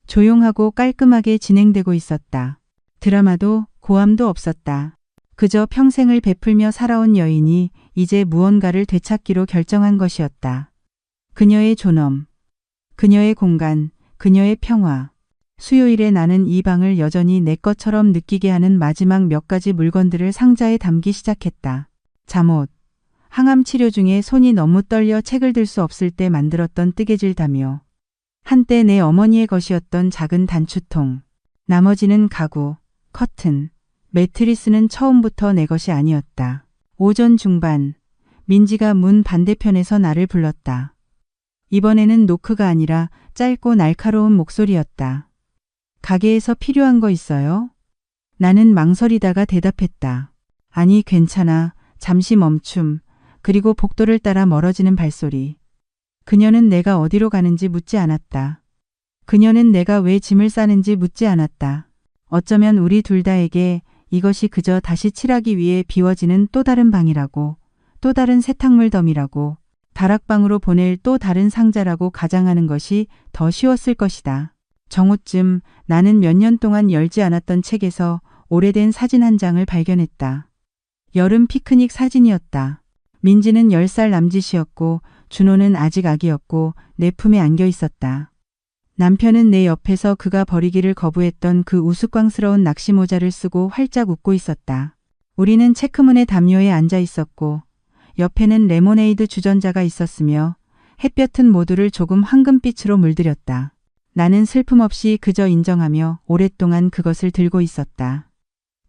조용하고 깔끔하게 진행되고 있었다. 드라마도 고함도 없었다. 그저 평생을 베풀며 살아온 여인이 이제 무언가를 되찾기로 결정한 것이었다. 그녀의 존엄, 그녀의 공간, 그녀의 평화. 수요일에 나는 이 방을 여전히 내 것처럼 느끼게 하는 마지막 몇 가지 물건들을 상자에 담기 시작했다. 잠옷, 항암 치료 중에 손이 너무 떨려 책을 들 수 없을 때 만들었던 뜨개질 담요. 한때 내 어머니의 것이었던 작은 단추통. 나머지는 가구, 커튼, 매트리스는 처음부터 내 것이 아니었다. 오전 중반, 민지가 문 반대편에서 나를 불렀다. 이번에는 노크가 아니라 짧고 날카로운 목소리였다. 가게에서 필요한 거 있어요? 나는 망설이다가 대답했다. 아니, 괜찮아. 잠시 멈춤. 그리고 복도를 따라 멀어지는 발소리. 그녀는 내가 어디로 가는지 묻지 않았다. 그녀는 내가 왜 짐을 싸는지 묻지 않았다. 어쩌면 우리 둘 다에게 이것이 그저 다시 칠하기 위해 비워지는 또 다른 방이라고, 또 다른 세탁물 덤이라고, 다락방으로 보낼 또 다른 상자라고 가장하는 것이 더 쉬웠을 것이다. 정오쯤 나는 몇 년 동안 열지 않았던 책에서 오래된 사진 한 장을 발견했다. 여름 피크닉 사진이었다. 민지는 10살 남짓이었고 준호는 아직 아기였고 내 품에 안겨 있었다. 남편은 내 옆에서 그가 버리기를 거부했던 그 우스꽝스러운 낚시 모자를 쓰고 활짝 웃고 있었다. 우리는 체크문의 담요에 앉아 있었고 옆에는 레모네이드 주전자가 있었으며 햇볕은 모두를 조금 황금빛으로 물들였다. 나는 슬픔 없이 그저 인정하며 오랫동안 그것을 들고 있었다.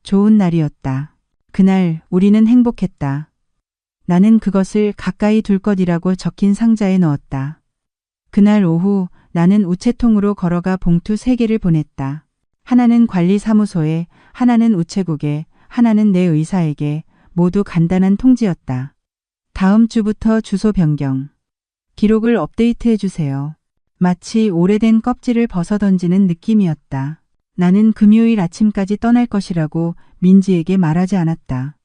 좋은 날이었다. 그날 우리는 행복했다. 나는 그것을 가까이 둘 것이라고 적힌 상자에 넣었다. 그날 오후 나는 우체통으로 걸어가 봉투 3개를 보냈다. 하나는 관리사무소에, 하나는 우체국에, 하나는 내 의사에게. 모두 간단한 통지였다. 다음 주부터 주소 변경. 기록을 업데이트해 주세요. 마치 오래된 껍질을 벗어던지는 느낌이었다. 나는 금요일 아침까지 떠날 것이라고 민지에게 말하지 않았다.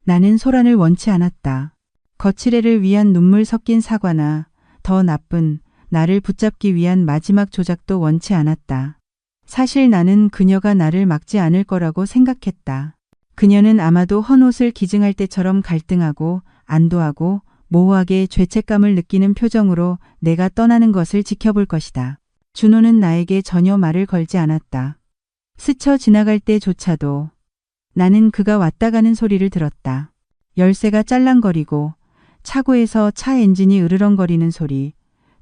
나는 소란을 원치 않았다. 거칠애를 위한 눈물 섞인 사과나 더 나쁜 나를 붙잡기 위한 마지막 조작도 원치 않았다. 사실 나는 그녀가 나를 막지 않을 거라고 생각했다. 그녀는 아마도 헌옷을 기증할 때처럼 갈등하고 안도하고 모호하게 죄책감을 느끼는 표정으로 내가 떠나는 것을 지켜볼 것이다. 준호는 나에게 전혀 말을 걸지 않았다. 스쳐 지나갈 때조차도 나는 그가 왔다 가는 소리를 들었다. 열쇠가 짤랑거리고 차고에서 차 엔진이 으르렁거리는 소리,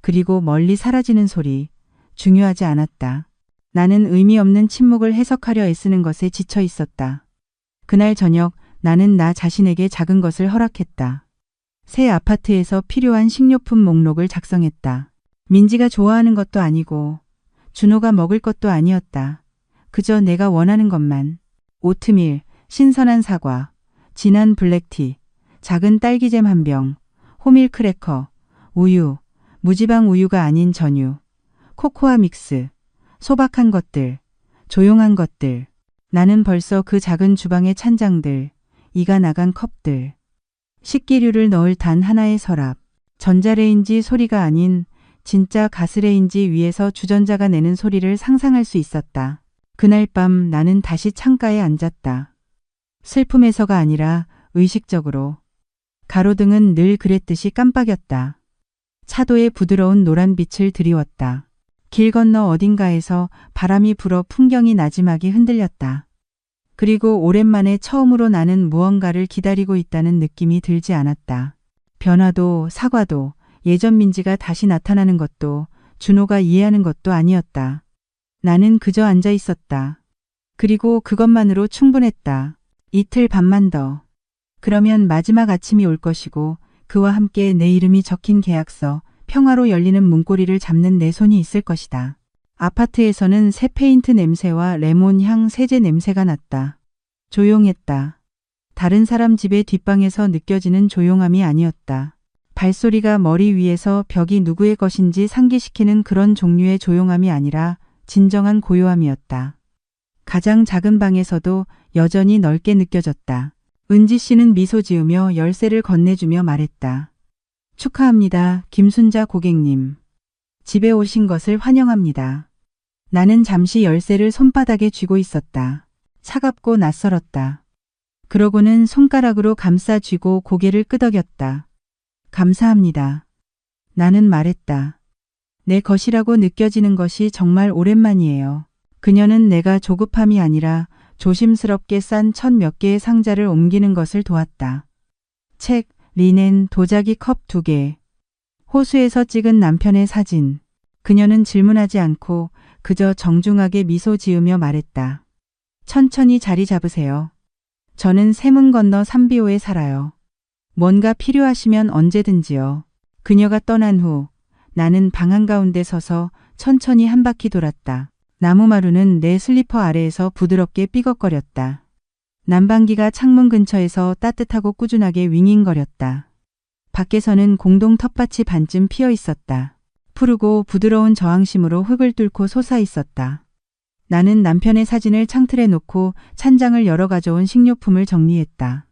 그리고 멀리 사라지는 소리. 중요하지 않았다. 나는 의미 없는 침묵을 해석하려 애쓰는 것에 지쳐 있었다. 그날 저녁 나는 나 자신에게 작은 것을 허락했다. 새 아파트에서 필요한 식료품 목록을 작성했다. 민지가 좋아하는 것도 아니고 준호가 먹을 것도 아니었다. 그저 내가 원하는 것만. 오트밀, 신선한 사과, 진한 블랙티, 작은 딸기잼 한 병, 호밀 크래커, 우유, 무지방 우유가 아닌 전유, 코코아 믹스, 소박한 것들, 조용한 것들. 나는 벌써 그 작은 주방의 찬장들, 이가 나간 컵들, 식기류를 넣을 단 하나의 서랍, 전자레인지 소리가 아닌 진짜 가스레인지 위에서 주전자가 내는 소리를 상상할 수 있었다. 그날 밤 나는 다시 창가에 앉았다. 슬픔에서가 아니라 의식적으로. 가로등은 늘 그랬듯이 깜빡였다. 차도의 부드러운 노란빛을 드리웠다. 길 건너 어딘가에서 바람이 불어 풍경이 나지막이 흔들렸다. 그리고 오랜만에 처음으로 나는 무언가를 기다리고 있다는 느낌이 들지 않았다. 변화도 사과도 예전 민지가 다시 나타나는 것도 준호가 이해하는 것도 아니었다. 나는 그저 앉아 있었다. 그리고 그것만으로 충분했다. 이틀 밤만 더. 그러면 마지막 아침이 올 것이고 그와 함께 내 이름이 적힌 계약서, 평화로 열리는 문고리를 잡는 내 손이 있을 것이다. 아파트에서는 새 페인트 냄새와 레몬 향 세제 냄새가 났다. 조용했다. 다른 사람 집의 뒷방에서 느껴지는 조용함이 아니었다. 발소리가 머리 위에서 벽이 누구의 것인지 상기시키는 그런 종류의 조용함이 아니라 진정한 고요함이었다. 가장 작은 방에서도 여전히 넓게 느껴졌다. 은지 씨는 미소 지으며 열쇠를 건네주며 말했다. 축하합니다, 김순자 고객님. 집에 오신 것을 환영합니다. 나는 잠시 열쇠를 손바닥에 쥐고 있었다. 차갑고 낯설었다. 그러고는 손가락으로 감싸 쥐고 고개를 끄덕였다. 감사합니다. 나는 말했다. 내 것이라고 느껴지는 것이 정말 오랜만이에요. 그녀는 내가 조급함이 아니라 조심스럽게 싼 천 몇 개의 상자를 옮기는 것을 도왔다. 책, 리넨, 도자기 컵 2개, 호수에서 찍은 남편의 사진, 그녀는 질문하지 않고 그저 정중하게 미소 지으며 말했다. 천천히 자리 잡으세요. 저는 세문 건너 삼비호에 살아요. 뭔가 필요하시면 언제든지요. 그녀가 떠난 후 나는 방 한가운데 서서 천천히 한 바퀴 돌았다. 나무마루는 내 슬리퍼 아래에서 부드럽게 삐걱거렸다. 난방기가 창문 근처에서 따뜻하고 꾸준하게 윙윙거렸다. 밖에서는 공동 텃밭이 반쯤 피어 있었다. 푸르고 부드러운 저항심으로 흙을 뚫고 솟아 있었다. 나는 남편의 사진을 창틀에 놓고 찬장을 열어 가져온 식료품을 정리했다.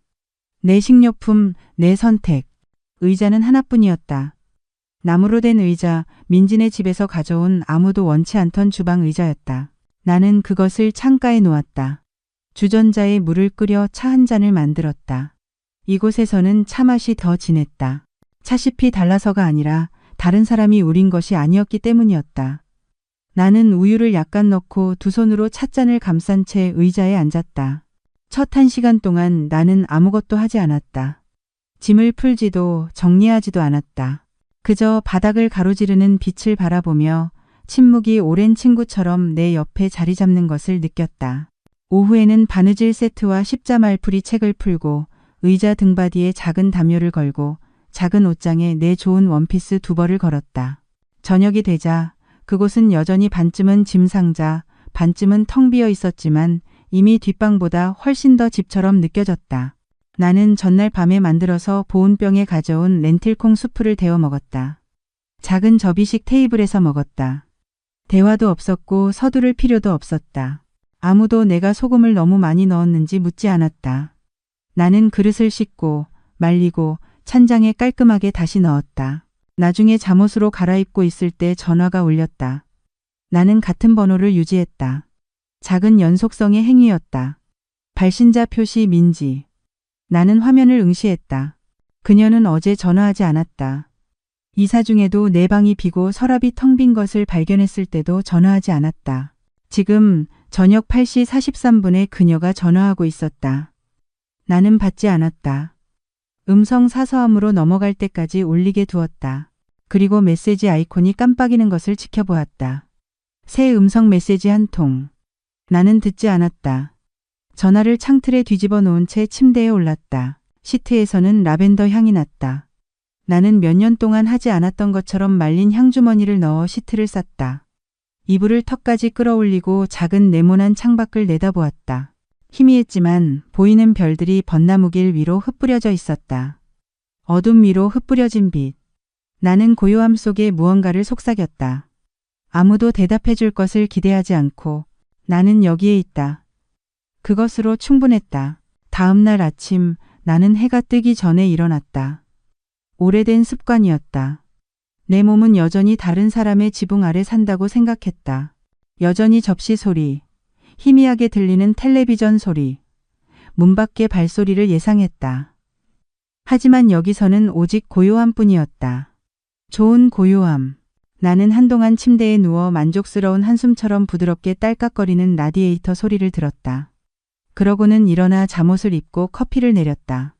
내 식료품, 내 선택. 의자는 하나뿐이었다. 나무로 된 의자, 민진의 집에서 가져온 아무도 원치 않던 주방 의자였다. 나는 그것을 창가에 놓았다. 주전자에 물을 끓여 차 한 잔을 만들었다. 이곳에서는 차 맛이 더 진했다. 차잎이 달라서가 아니라 다른 사람이 우린 것이 아니었기 때문이었다. 나는 우유를 약간 넣고 두 손으로 찻잔을 감싼 채 의자에 앉았다. 첫 1시간 동안 나는 아무것도 하지 않았다. 짐을 풀지도 정리하지도 않았다. 그저 바닥을 가로지르는 빛을 바라보며 침묵이 오랜 친구처럼 내 옆에 자리 잡는 것을 느꼈다. 오후에는 바느질 세트와 십자 말풀이 책을 풀고 의자 등받이에 작은 담요를 걸고 작은 옷장에 내 좋은 원피스 2벌을 걸었다. 저녁이 되자 그곳은 여전히 반쯤은 짐 상자, 반쯤은 텅 비어 있었지만 이미 뒷방보다 훨씬 더 집처럼 느껴졌다. 나는 전날 밤에 만들어서 보온병에 가져온 렌틸콩 수프를 데워 먹었다. 작은 접이식 테이블에서 먹었다. 대화도 없었고 서두를 필요도 없었다. 아무도 내가 소금을 너무 많이 넣었는지 묻지 않았다. 나는 그릇을 씻고 말리고 찬장에 깔끔하게 다시 넣었다. 나중에 잠옷으로 갈아입고 있을 때 전화가 울렸다. 나는 같은 번호를 유지했다. 작은 연속성의 행위였다. 발신자 표시 민지. 나는 화면을 응시했다. 그녀는 어제 전화하지 않았다. 이사 중에도 내 방이 비고 서랍이 텅 빈 것을 발견했을 때도 전화하지 않았다. 지금 저녁 8시 43분에 그녀가 전화하고 있었다. 나는 받지 않았다. 음성 사서함으로 넘어갈 때까지 울리게 두었다. 그리고 메시지 아이콘이 깜빡이는 것을 지켜보았다. 새 음성 메시지 한 통. 나는 듣지 않았다. 전화를 창틀에 뒤집어 놓은 채 침대에 올랐다. 시트에서는 라벤더 향이 났다. 나는 몇 년 동안 하지 않았던 것처럼 말린 향주머니를 넣어 시트를 쌌다. 이불을 턱까지 끌어올리고 작은 네모난 창밖을 내다보았다. 희미했지만 보이는 별들이 벚나무길 위로 흩뿌려져 있었다. 어둠 위로 흩뿌려진 빛. 나는 고요함 속에 무언가를 속삭였다. 아무도 대답해 줄 것을 기대하지 않고 나는 여기에 있다. 그것으로 충분했다. 다음 날 아침 나는 해가 뜨기 전에 일어났다. 오래된 습관이었다. 내 몸은 여전히 다른 사람의 지붕 아래 산다고 생각했다. 여전히 접시 소리, 희미하게 들리는 텔레비전 소리, 문 밖의 발소리를 예상했다. 하지만 여기서는 오직 고요함뿐이었다. 좋은 고요함. 나는 한동안 침대에 누워 만족스러운 한숨처럼 부드럽게 딸깍거리는 라디에이터 소리를 들었다. 그러고는 일어나 잠옷을 입고 커피를 내렸다.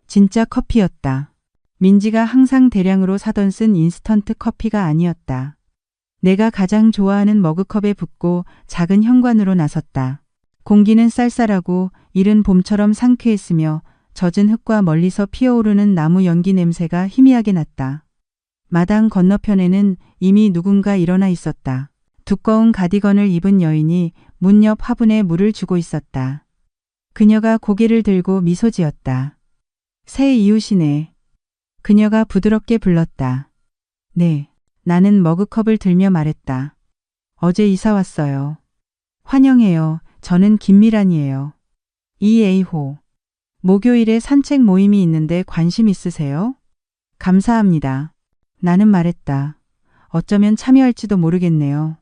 진짜 커피였다. 민지가 항상 대량으로 사던 쓴 인스턴트 커피가 아니었다. 내가 가장 좋아하는 머그컵에 붓고 작은 현관으로 나섰다. 공기는 쌀쌀하고 이른 봄처럼 상쾌했으며 젖은 흙과 멀리서 피어오르는 나무 연기 냄새가 희미하게 났다. 마당 건너편에는 이미 누군가 일어나 있었다. 두꺼운 가디건을 입은 여인이 문 옆 화분에 물을 주고 있었다. 그녀가 고개를 들고 미소 지었다. 새 이웃이네. 그녀가 부드럽게 불렀다. 네. 나는 머그컵을 들며 말했다. 어제 이사 왔어요. 환영해요. 저는 김미란이에요. 이에이호. 목요일에 산책 모임이 있는데 관심 있으세요? 감사합니다. 나는 말했다. 어쩌면 참여할지도 모르겠네요.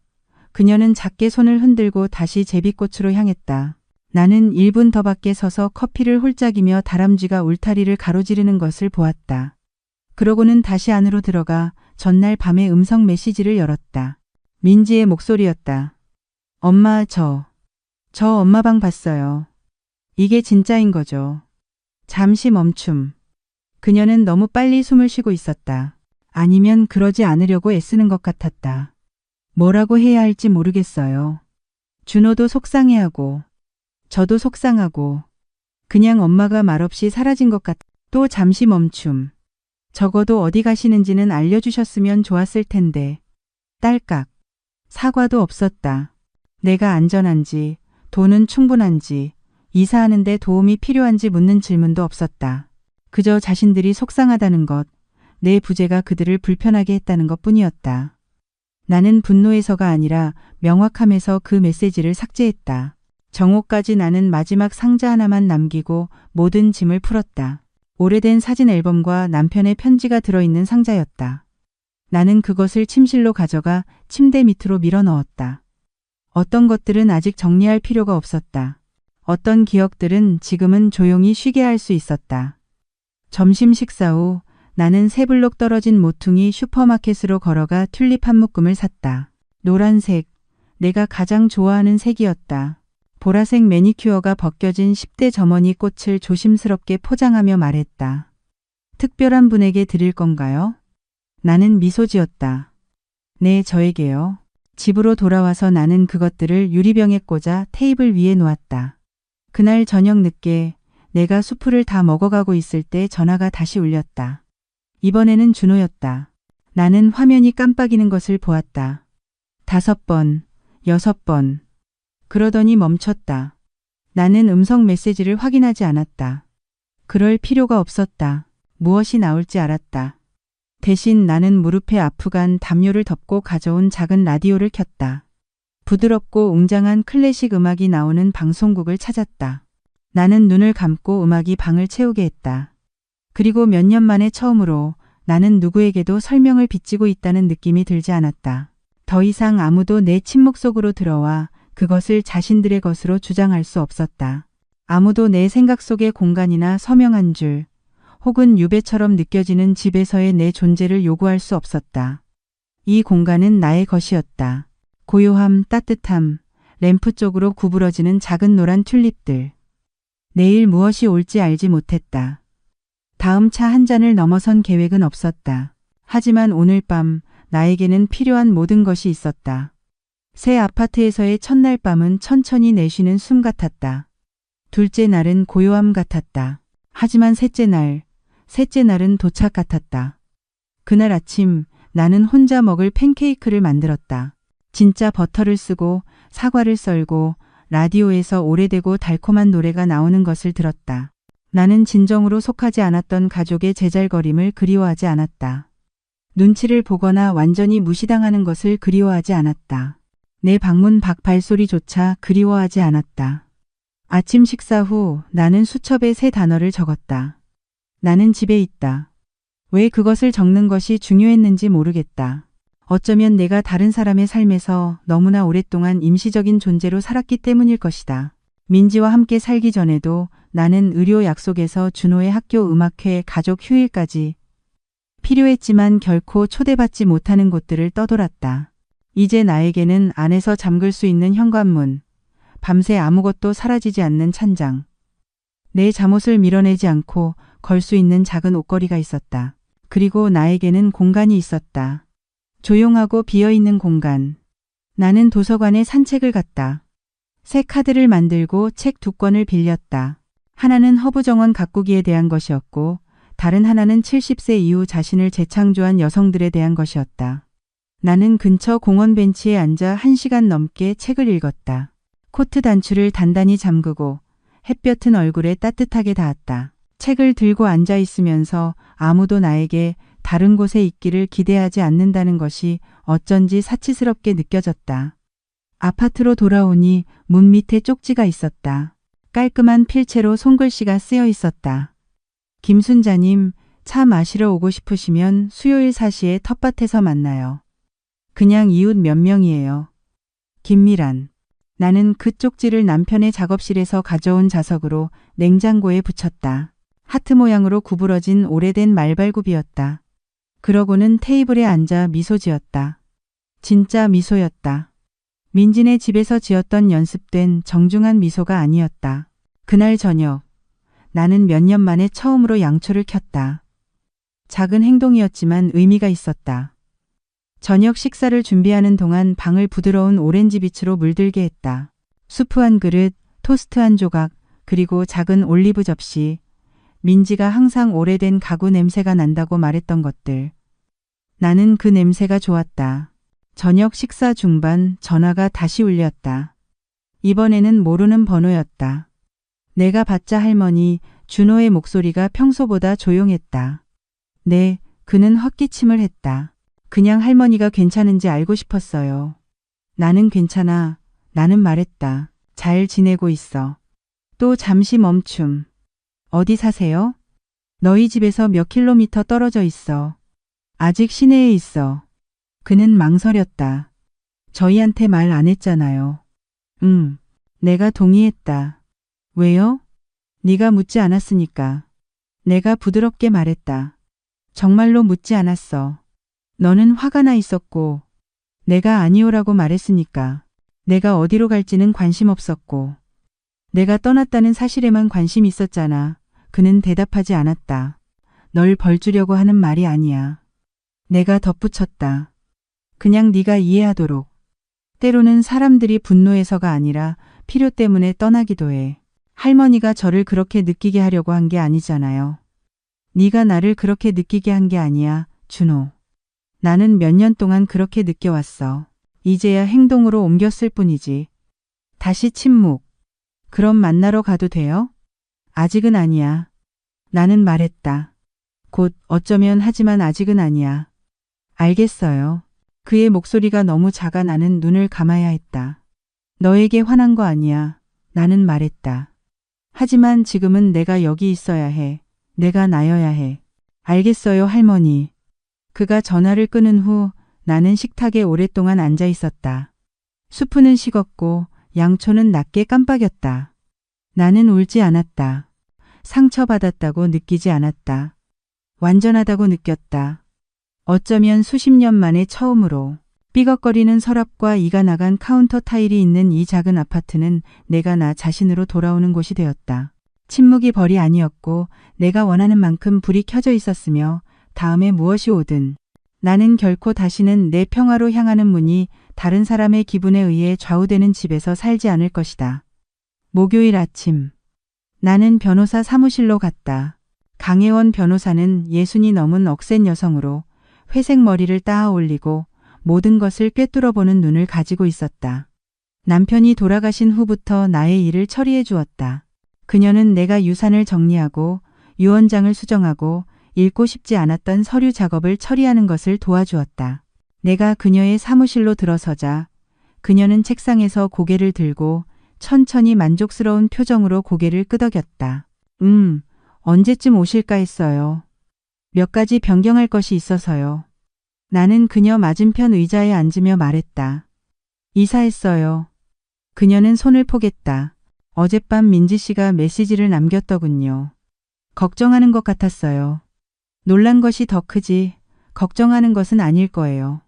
그녀는 작게 손을 흔들고 다시 제비꽃으로 향했다. 나는 1분 더 밖에 서서 커피를 홀짝이며 다람쥐가 울타리를 가로지르는 것을 보았다. 그러고는 다시 안으로 들어가 전날 밤에 음성 메시지를 열었다. 민지의 목소리였다. 엄마, 저 엄마 방 봤어요. 이게 진짜인 거죠. 잠시 멈춤. 그녀는 너무 빨리 숨을 쉬고 있었다. 아니면 그러지 않으려고 애쓰는 것 같았다. 뭐라고 해야 할지 모르겠어요. 준호도 속상해하고 저도 속상하고 그냥 엄마가 말없이 사라진 것 같아. 또 잠시 멈춤. 적어도 어디 가시는지는 알려주셨으면 좋았을 텐데. 딸깍. 사과도 없었다. 내가 안전한지, 돈은 충분한지, 이사하는데 도움이 필요한지 묻는 질문도 없었다. 그저 자신들이 속상하다는 것, 내 부재가 그들을 불편하게 했다는 것 뿐이었다. 나는 분노해서가 아니라 명확함에서 그 메시지를 삭제했다. 정오까지 나는 마지막 상자 하나만 남기고 모든 짐을 풀었다. 오래된 사진 앨범과 남편의 편지가 들어있는 상자였다. 나는 그것을 침실로 가져가 침대 밑으로 밀어 넣었다. 어떤 것들은 아직 정리할 필요가 없었다. 어떤 기억들은 지금은 조용히 쉬게 할 수 있었다. 점심 식사 후 나는 세 블록 떨어진 모퉁이 슈퍼마켓으로 걸어가 튤립 한 묶음을 샀다. 노란색, 내가 가장 좋아하는 색이었다. 보라색 매니큐어가 벗겨진 10대 점원이 꽃을 조심스럽게 포장하며 말했다. 특별한 분에게 드릴 건가요? 나는 미소 지었다. 네, 저에게요. 집으로 돌아와서 나는 그것들을 유리병에 꽂아 테이블 위에 놓았다. 그날 저녁 늦게 내가 수프를 다 먹어가고 있을 때 전화가 다시 울렸다. 이번에는 준호였다. 나는 화면이 깜빡이는 것을 보았다. 5번, 6번. 그러더니 멈췄다. 나는 음성 메시지를 확인하지 않았다. 그럴 필요가 없었다. 무엇이 나올지 알았다. 대신 나는 무릎에 아프간 담요를 덮고 가져온 작은 라디오를 켰다. 부드럽고 웅장한 클래식 음악이 나오는 방송국을 찾았다. 나는 눈을 감고 음악이 방을 채우게 했다. 그리고 몇 년 만에 처음으로 나는 누구에게도 설명을 빚지고 있다는 느낌이 들지 않았다. 더 이상 아무도 내 침묵 속으로 들어와 그것을 자신들의 것으로 주장할 수 없었다. 아무도 내 생각 속의 공간이나 서명한 줄, 혹은 유배처럼 느껴지는 집에서의 내 존재를 요구할 수 없었다. 이 공간은 나의 것이었다. 고요함, 따뜻함, 램프 쪽으로 구부러지는 작은 노란 튤립들. 내일 무엇이 올지 알지 못했다. 다음 차 한 잔을 넘어선 계획은 없었다. 하지만 오늘 밤 나에게는 필요한 모든 것이 있었다. 새 아파트에서의 첫날 밤은 천천히 내쉬는 숨 같았다. 둘째 날은 고요함 같았다. 하지만 셋째 날은 도착 같았다. 그날 아침 나는 혼자 먹을 팬케이크를 만들었다. 진짜 버터를 쓰고 사과를 썰고 라디오에서 오래되고 달콤한 노래가 나오는 것을 들었다. 나는 진정으로 속하지 않았던 가족의 제잘거림을 그리워하지 않았다. 눈치를 보거나 완전히 무시당하는 것을 그리워하지 않았다. 내 방문 밖 발소리조차 그리워하지 않았다. 아침 식사 후 나는 수첩에 새 단어를 적었다. 나는 집에 있다. 왜 그것을 적는 것이 중요했는지 모르겠다. 어쩌면 내가 다른 사람의 삶에서 너무나 오랫동안 임시적인 존재로 살았기 때문일 것이다. 민지와 함께 살기 전에도 나는 의료 약속에서 준호의 학교 음악회 가족 휴일까지 필요했지만 결코 초대받지 못하는 곳들을 떠돌았다. 이제 나에게는 안에서 잠글 수 있는 현관문, 밤새 아무것도 사라지지 않는 찬장, 내 잠옷을 밀어내지 않고 걸 수 있는 작은 옷걸이가 있었다. 그리고 나에게는 공간이 있었다. 조용하고 비어있는 공간. 나는 도서관에 산책을 갔다. 새 카드를 만들고 책 2권을 빌렸다. 하나는 허부정원 가꾸기에 대한 것이었고 다른 하나는 70세 이후 자신을 재창조한 여성들에 대한 것이었다. 나는 근처 공원 벤치에 앉아 1시간 넘게 책을 읽었다. 코트 단추를 단단히 잠그고 햇볕은 얼굴에 따뜻하게 닿았다. 책을 들고 앉아 있으면서 아무도 나에게 다른 곳에 있기를 기대하지 않는다는 것이 어쩐지 사치스럽게 느껴졌다. 아파트로 돌아오니 문 밑에 쪽지가 있었다. 깔끔한 필체로 손글씨가 쓰여 있었다. 김순자님, 차 마시러 오고 싶으시면 수요일 4시에 텃밭에서 만나요. 그냥 이웃 몇 명이에요. 김미란. 나는 그 쪽지를 남편의 작업실에서 가져온 자석으로 냉장고에 붙였다. 하트 모양으로 구부러진 오래된 말발굽이었다. 그러고는 테이블에 앉아 미소 지었다. 진짜 미소였다. 민진의 집에서 지었던 연습된 정중한 미소가 아니었다. 그날 저녁, 나는 몇 년 만에 처음으로 양초를 켰다. 작은 행동이었지만 의미가 있었다. 저녁 식사를 준비하는 동안 방을 부드러운 오렌지 빛으로 물들게 했다. 수프 한 그릇, 토스트 한 조각, 그리고 작은 올리브 접시. 민지가 항상 오래된 가구 냄새가 난다고 말했던 것들. 나는 그 냄새가 좋았다. 저녁 식사 중반 전화가 다시 울렸다. 이번에는 모르는 번호였다. 내가 받자 할머니 준호의 목소리가 평소보다 조용했다. 네, 그는 헛기침을 했다. 그냥 할머니가 괜찮은지 알고 싶었어요. 나는 괜찮아. 나는 말했다. 잘 지내고 있어. 또 잠시 멈춤. 어디 사세요? 너희 집에서 몇 킬로미터 떨어져 있어. 아직 시내에 있어. 그는 망설였다. 저희한테 말 안 했잖아요. 내가 동의했다. 왜요? 네가 묻지 않았으니까. 내가 부드럽게 말했다. 정말로 묻지 않았어. 너는 화가 나 있었고, 내가 아니오라고 말했으니까. 내가 어디로 갈지는 관심 없었고, 내가 떠났다는 사실에만 관심 있었잖아. 그는 대답하지 않았다. 널 벌주려고 하는 말이 아니야. 내가 덧붙였다. 그냥 네가 이해하도록. 때로는 사람들이 분노해서가 아니라 필요 때문에 떠나기도 해. 할머니가 저를 그렇게 느끼게 하려고 한 게 아니잖아요. 네가 나를 그렇게 느끼게 한 게 아니야, 준호. 나는 몇 년 동안 그렇게 느껴왔어. 이제야 행동으로 옮겼을 뿐이지. 다시 침묵. 그럼 만나러 가도 돼요? 아직은 아니야. 나는 말했다. 곧 어쩌면 하지만 아직은 아니야. 알겠어요. 그의 목소리가 너무 작아 나는 눈을 감아야 했다. 너에게 화난 거 아니야. 나는 말했다. 하지만 지금은 내가 여기 있어야 해. 내가 나여야 해. 알겠어요, 할머니. 그가 전화를 끊은 후 나는 식탁에 오랫동안 앉아 있었다. 수프는 식었고 양초는 낮게 깜빡였다. 나는 울지 않았다. 상처받았다고 느끼지 않았다. 완전하다고 느꼈다. 어쩌면 수십 년 만에 처음으로. 삐걱거리는 서랍과 이가 나간 카운터 타일이 있는 이 작은 아파트는 내가 나 자신으로 돌아오는 곳이 되었다. 침묵이 벌이 아니었고 내가 원하는 만큼 불이 켜져 있었으며 다음에 무엇이 오든 나는 결코 다시는 내 평화로 향하는 문이 다른 사람의 기분에 의해 좌우되는 집에서 살지 않을 것이다. 목요일 아침. 나는 변호사 사무실로 갔다. 강혜원 변호사는 60이 넘은 억센 여성으로 회색 머리를 따아 올리고 모든 것을 꿰뚫어보는 눈을 가지고 있었다. 남편이 돌아가신 후부터 나의 일을 처리해 주었다. 그녀는 내가 유산을 정리하고 유언장을 수정하고 읽고 싶지 않았던 서류 작업을 처리하는 것을 도와주었다. 내가 그녀의 사무실로 들어서자 그녀는 책상에서 고개를 들고 천천히 만족스러운 표정으로 고개를 끄덕였다. 언제쯤 오실까 했어요. 몇 가지 변경할 것이 있어서요. 나는 그녀 맞은편 의자에 앉으며 말했다. 이사했어요. 그녀는 손을 포겠다. 어젯밤 민지 씨가 메시지를 남겼더군요. 걱정하는 것 같았어요. 놀란 것이 더 크지 걱정하는 것은 아닐 거예요.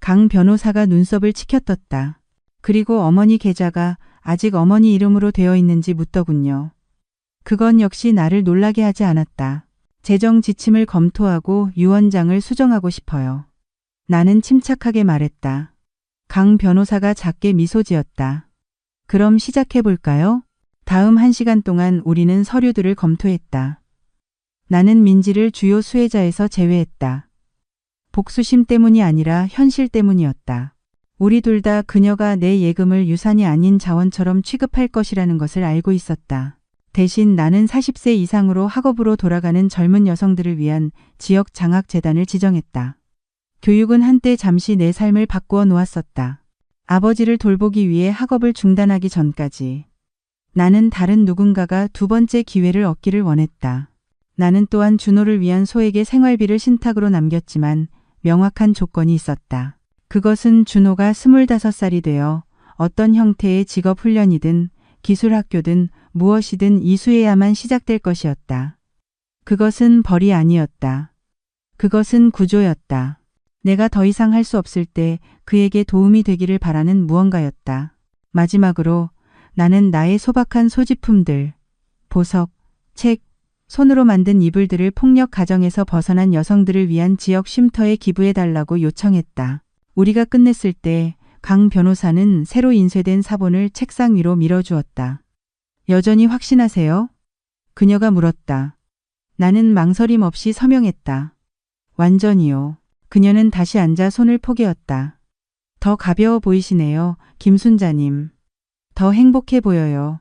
강 변호사가 눈썹을 치켜떴다. 그리고 어머니 계좌가 아직 어머니 이름으로 되어 있는지 묻더군요. 그건 역시 나를 놀라게 하지 않았다. 재정 지침을 검토하고 유언장을 수정하고 싶어요. 나는 침착하게 말했다. 강 변호사가 작게 미소 지었다. 그럼 시작해 볼까요? 다음 1시간 동안 우리는 서류들을 검토했다. 나는 민지를 주요 수혜자에서 제외했다. 복수심 때문이 아니라 현실 때문이었다. 우리 둘 다 그녀가 내 예금을 유산이 아닌 자원처럼 취급할 것이라는 것을 알고 있었다. 대신 나는 40세 이상으로 학업으로 돌아가는 젊은 여성들을 위한 지역 장학재단을 지정했다. 교육은 한때 잠시 내 삶을 바꾸어 놓았었다. 아버지를 돌보기 위해 학업을 중단하기 전까지. 나는 다른 누군가가 두 번째 기회를 얻기를 원했다. 나는 또한 준호를 위한 소에게 생활비를 신탁으로 남겼지만 명확한 조건이 있었다. 그것은 준호가 25살이 되어 어떤 형태의 직업훈련이든 기술학교든 무엇이든 이수해야만 시작될 것이었다. 그것은 벌이 아니었다. 그것은 구조였다. 내가 더 이상 할 수 없을 때 그에게 도움이 되기를 바라는 무언가였다. 마지막으로 나는 나의 소박한 소지품들, 보석, 책, 손으로 만든 이불들을 폭력 가정에서 벗어난 여성들을 위한 지역 쉼터에 기부해달라고 요청했다. 우리가 끝냈을 때 강 변호사는 새로 인쇄된 사본을 책상 위로 밀어주었다. 여전히 확신하세요? 그녀가 물었다. 나는 망설임 없이 서명했다. 완전히요. 그녀는 다시 앉아 손을 포개었다. 더 가벼워 보이시네요, 김순자님. 더 행복해 보여요.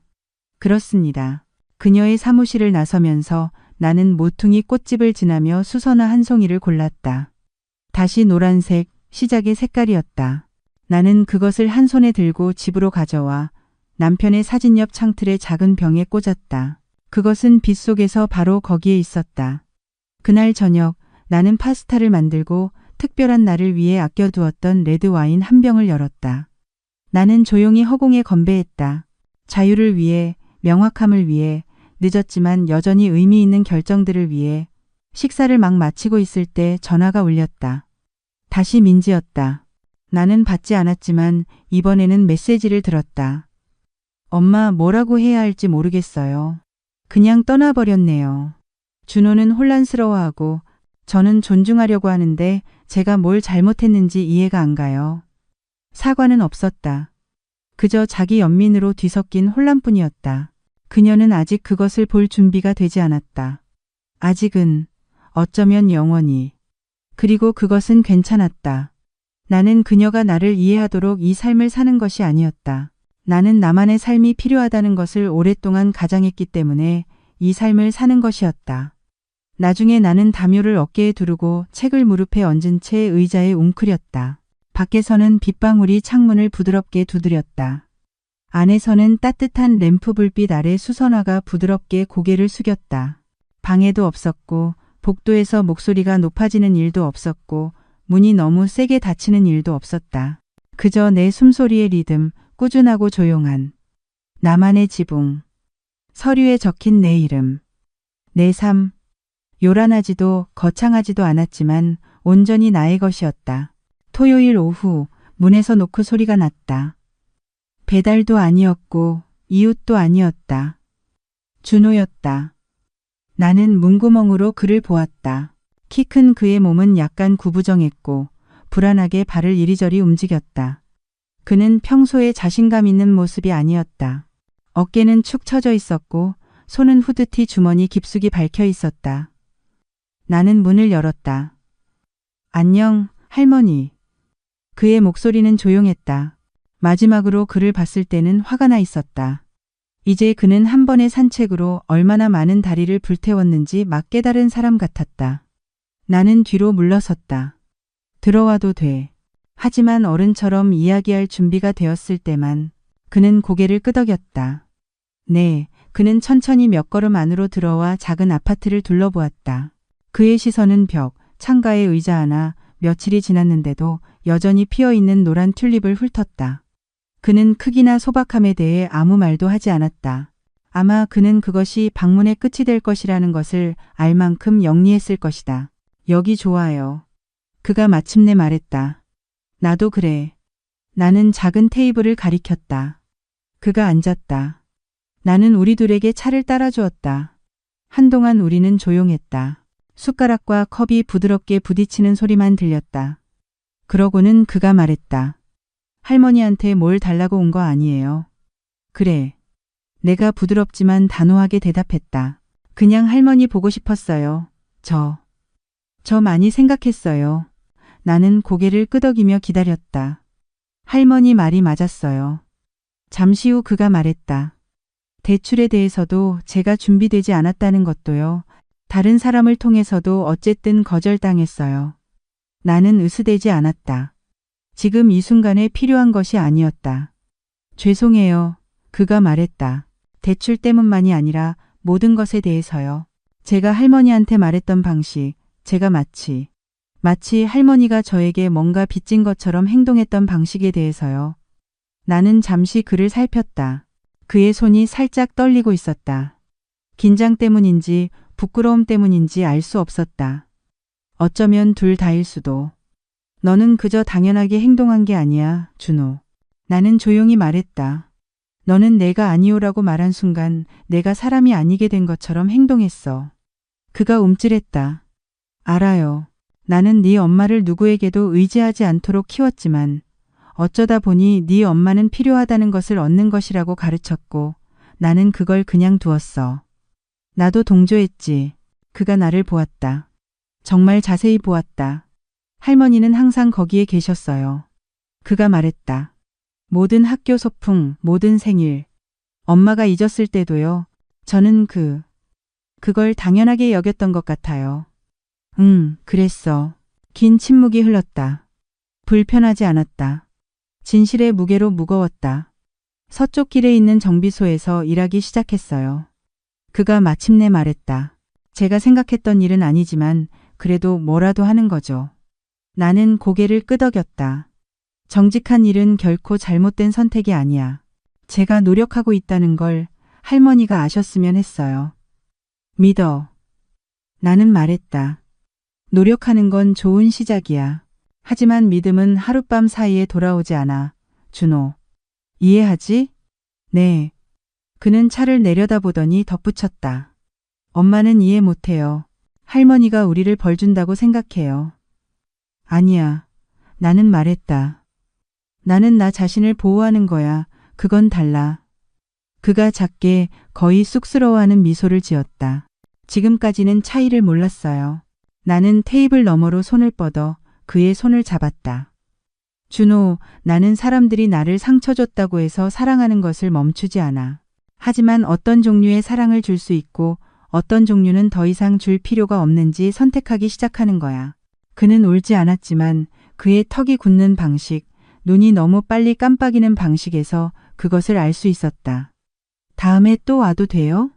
그렇습니다. 그녀의 사무실을 나서면서 나는 모퉁이 꽃집을 지나며 수선화 한 송이를 골랐다. 다시 노란색, 시작의 색깔이었다. 나는 그것을 한 손에 들고 집으로 가져와 남편의 사진 옆 창틀의 작은 병에 꽂았다. 그것은 빛 속에서 바로 거기에 있었다. 그날 저녁 나는 파스타를 만들고 특별한 날을 위해 아껴두었던 레드와인 한 병을 열었다. 나는 조용히 허공에 건배했다. 자유를 위해, 명확함을 위해, 늦었지만 여전히 의미 있는 결정들을 위해. 식사를 막 마치고 있을 때 전화가 울렸다. 다시 민지였다. 나는 받지 않았지만 이번에는 메시지를 들었다. 엄마, 뭐라고 해야 할지 모르겠어요. 그냥 떠나버렸네요. 준호는 혼란스러워하고 저는 존중하려고 하는데 제가 뭘 잘못했는지 이해가 안 가요. 사과는 없었다. 그저 자기 연민으로 뒤섞인 혼란뿐이었다. 그녀는 아직 그것을 볼 준비가 되지 않았다. 아직은, 어쩌면 영원히. 그리고 그것은 괜찮았다. 나는 그녀가 나를 이해하도록 이 삶을 사는 것이 아니었다. 나는 나만의 삶이 필요하다는 것을 오랫동안 가장했기 때문에 이 삶을 사는 것이었다. 나중에 나는 담요를 어깨에 두르고 책을 무릎에 얹은 채 의자에 웅크렸다. 밖에서는 빗방울이 창문을 부드럽게 두드렸다. 안에서는 따뜻한 램프 불빛 아래 수선화가 부드럽게 고개를 숙였다. 방해도 없었고 복도에서 목소리가 높아지는 일도 없었고 문이 너무 세게 닫히는 일도 없었다. 그저 내 숨소리의 리듬, 꾸준하고 조용한 나만의 지붕, 서류에 적힌 내 이름, 내 삶, 요란하지도 거창하지도 않았지만 온전히 나의 것이었다. 토요일 오후 문에서 노크 소리가 났다. 배달도 아니었고 이웃도 아니었다. 준호였다. 나는 문구멍으로 그를 보았다. 키 큰 그의 몸은 약간 구부정했고 불안하게 발을 이리저리 움직였다. 그는 평소에 자신감 있는 모습이 아니었다. 어깨는 축 처져 있었고 손은 후드티 주머니 깊숙이 박혀 있었다. 나는 문을 열었다. 안녕, 할머니. 그의 목소리는 조용했다. 마지막으로 그를 봤을 때는 화가 나 있었다. 이제 그는 한 번의 산책으로 얼마나 많은 다리를 불태웠는지 막 깨달은 사람 같았다. 나는 뒤로 물러섰다. 들어와도 돼. 하지만 어른처럼 이야기할 준비가 되었을 때만. 그는 고개를 끄덕였다. 네, 그는 천천히 몇 걸음 안으로 들어와 작은 아파트를 둘러보았다. 그의 시선은 벽, 창가에 의자 하나, 며칠이 지났는데도 여전히 피어있는 노란 튤립을 훑었다. 그는 크기나 소박함에 대해 아무 말도 하지 않았다. 아마 그는 그것이 방문의 끝이 될 것이라는 것을 알 만큼 영리했을 것이다. 여기 좋아요. 그가 마침내 말했다. 나도 그래. 나는 작은 테이블을 가리켰다. 그가 앉았다. 나는 우리 둘에게 차를 따라주었다. 한동안 우리는 조용했다. 숟가락과 컵이 부드럽게 부딪히는 소리만 들렸다. 그러고는 그가 말했다. 할머니한테 뭘 달라고 온 거 아니에요. 그래. 내가 부드럽지만 단호하게 대답했다. 그냥 할머니 보고 싶었어요. 저 많이 생각했어요. 나는 고개를 끄덕이며 기다렸다. 할머니 말이 맞았어요. 잠시 후 그가 말했다. 대출에 대해서도 제가 준비되지 않았다는 것도요. 다른 사람을 통해서도 어쨌든 거절당했어요. 나는 으스대지 않았다. 지금 이 순간에 필요한 것이 아니었다. 죄송해요. 그가 말했다. 대출 때문만이 아니라 모든 것에 대해서요. 제가 할머니한테 말했던 방식, 제가 마치 할머니가 저에게 뭔가 빚진 것처럼 행동했던 방식에 대해서요. 나는 잠시 그를 살폈다. 그의 손이 살짝 떨리고 있었다. 긴장 때문인지 부끄러움 때문인지 알 수 없었다. 어쩌면 둘 다일 수도. 너는 그저 당연하게 행동한 게 아니야, 준호. 나는 조용히 말했다. 너는 내가 아니오라고 말한 순간 내가 사람이 아니게 된 것처럼 행동했어. 그가 움찔했다. 알아요. 나는 네 엄마를 누구에게도 의지하지 않도록 키웠지만 어쩌다 보니 네 엄마는 필요하다는 것을 얻는 것이라고 가르쳤고 나는 그걸 그냥 두었어. 나도 동조했지. 그가 나를 보았다. 정말 자세히 보았다. 할머니는 항상 거기에 계셨어요. 그가 말했다. 모든 학교 소풍, 모든 생일. 엄마가 잊었을 때도요. 저는 그걸 당연하게 여겼던 것 같아요. 그랬어. 긴 침묵이 흘렀다. 불편하지 않았다. 진실의 무게로 무거웠다. 서쪽 길에 있는 정비소에서 일하기 시작했어요. 그가 마침내 말했다. 제가 생각했던 일은 아니지만 그래도 뭐라도 하는 거죠. 나는 고개를 끄덕였다. 정직한 일은 결코 잘못된 선택이 아니야. 제가 노력하고 있다는 걸 할머니가 아셨으면 했어요. 믿어. 나는 말했다. 노력하는 건 좋은 시작이야. 하지만 믿음은 하룻밤 사이에 돌아오지 않아. 준호. 이해하지? 네. 그는 차를 내려다보더니 덧붙였다. 엄마는 이해 못해요. 할머니가 우리를 벌준다고 생각해요. 아니야. 나는 말했다. 나는 나 자신을 보호하는 거야. 그건 달라. 그가 작게 거의 쑥스러워하는 미소를 지었다. 지금까지는 차이를 몰랐어요. 나는 테이블 너머로 손을 뻗어 그의 손을 잡았다. 준호, 나는 사람들이 나를 상처 줬다고 해서 사랑하는 것을 멈추지 않아. 하지만 어떤 종류의 사랑을 줄 수 있고 어떤 종류는 더 이상 줄 필요가 없는지 선택하기 시작하는 거야. 그는 울지 않았지만 그의 턱이 굳는 방식, 눈이 너무 빨리 깜빡이는 방식에서 그것을 알 수 있었다. 다음에 또 와도 돼요?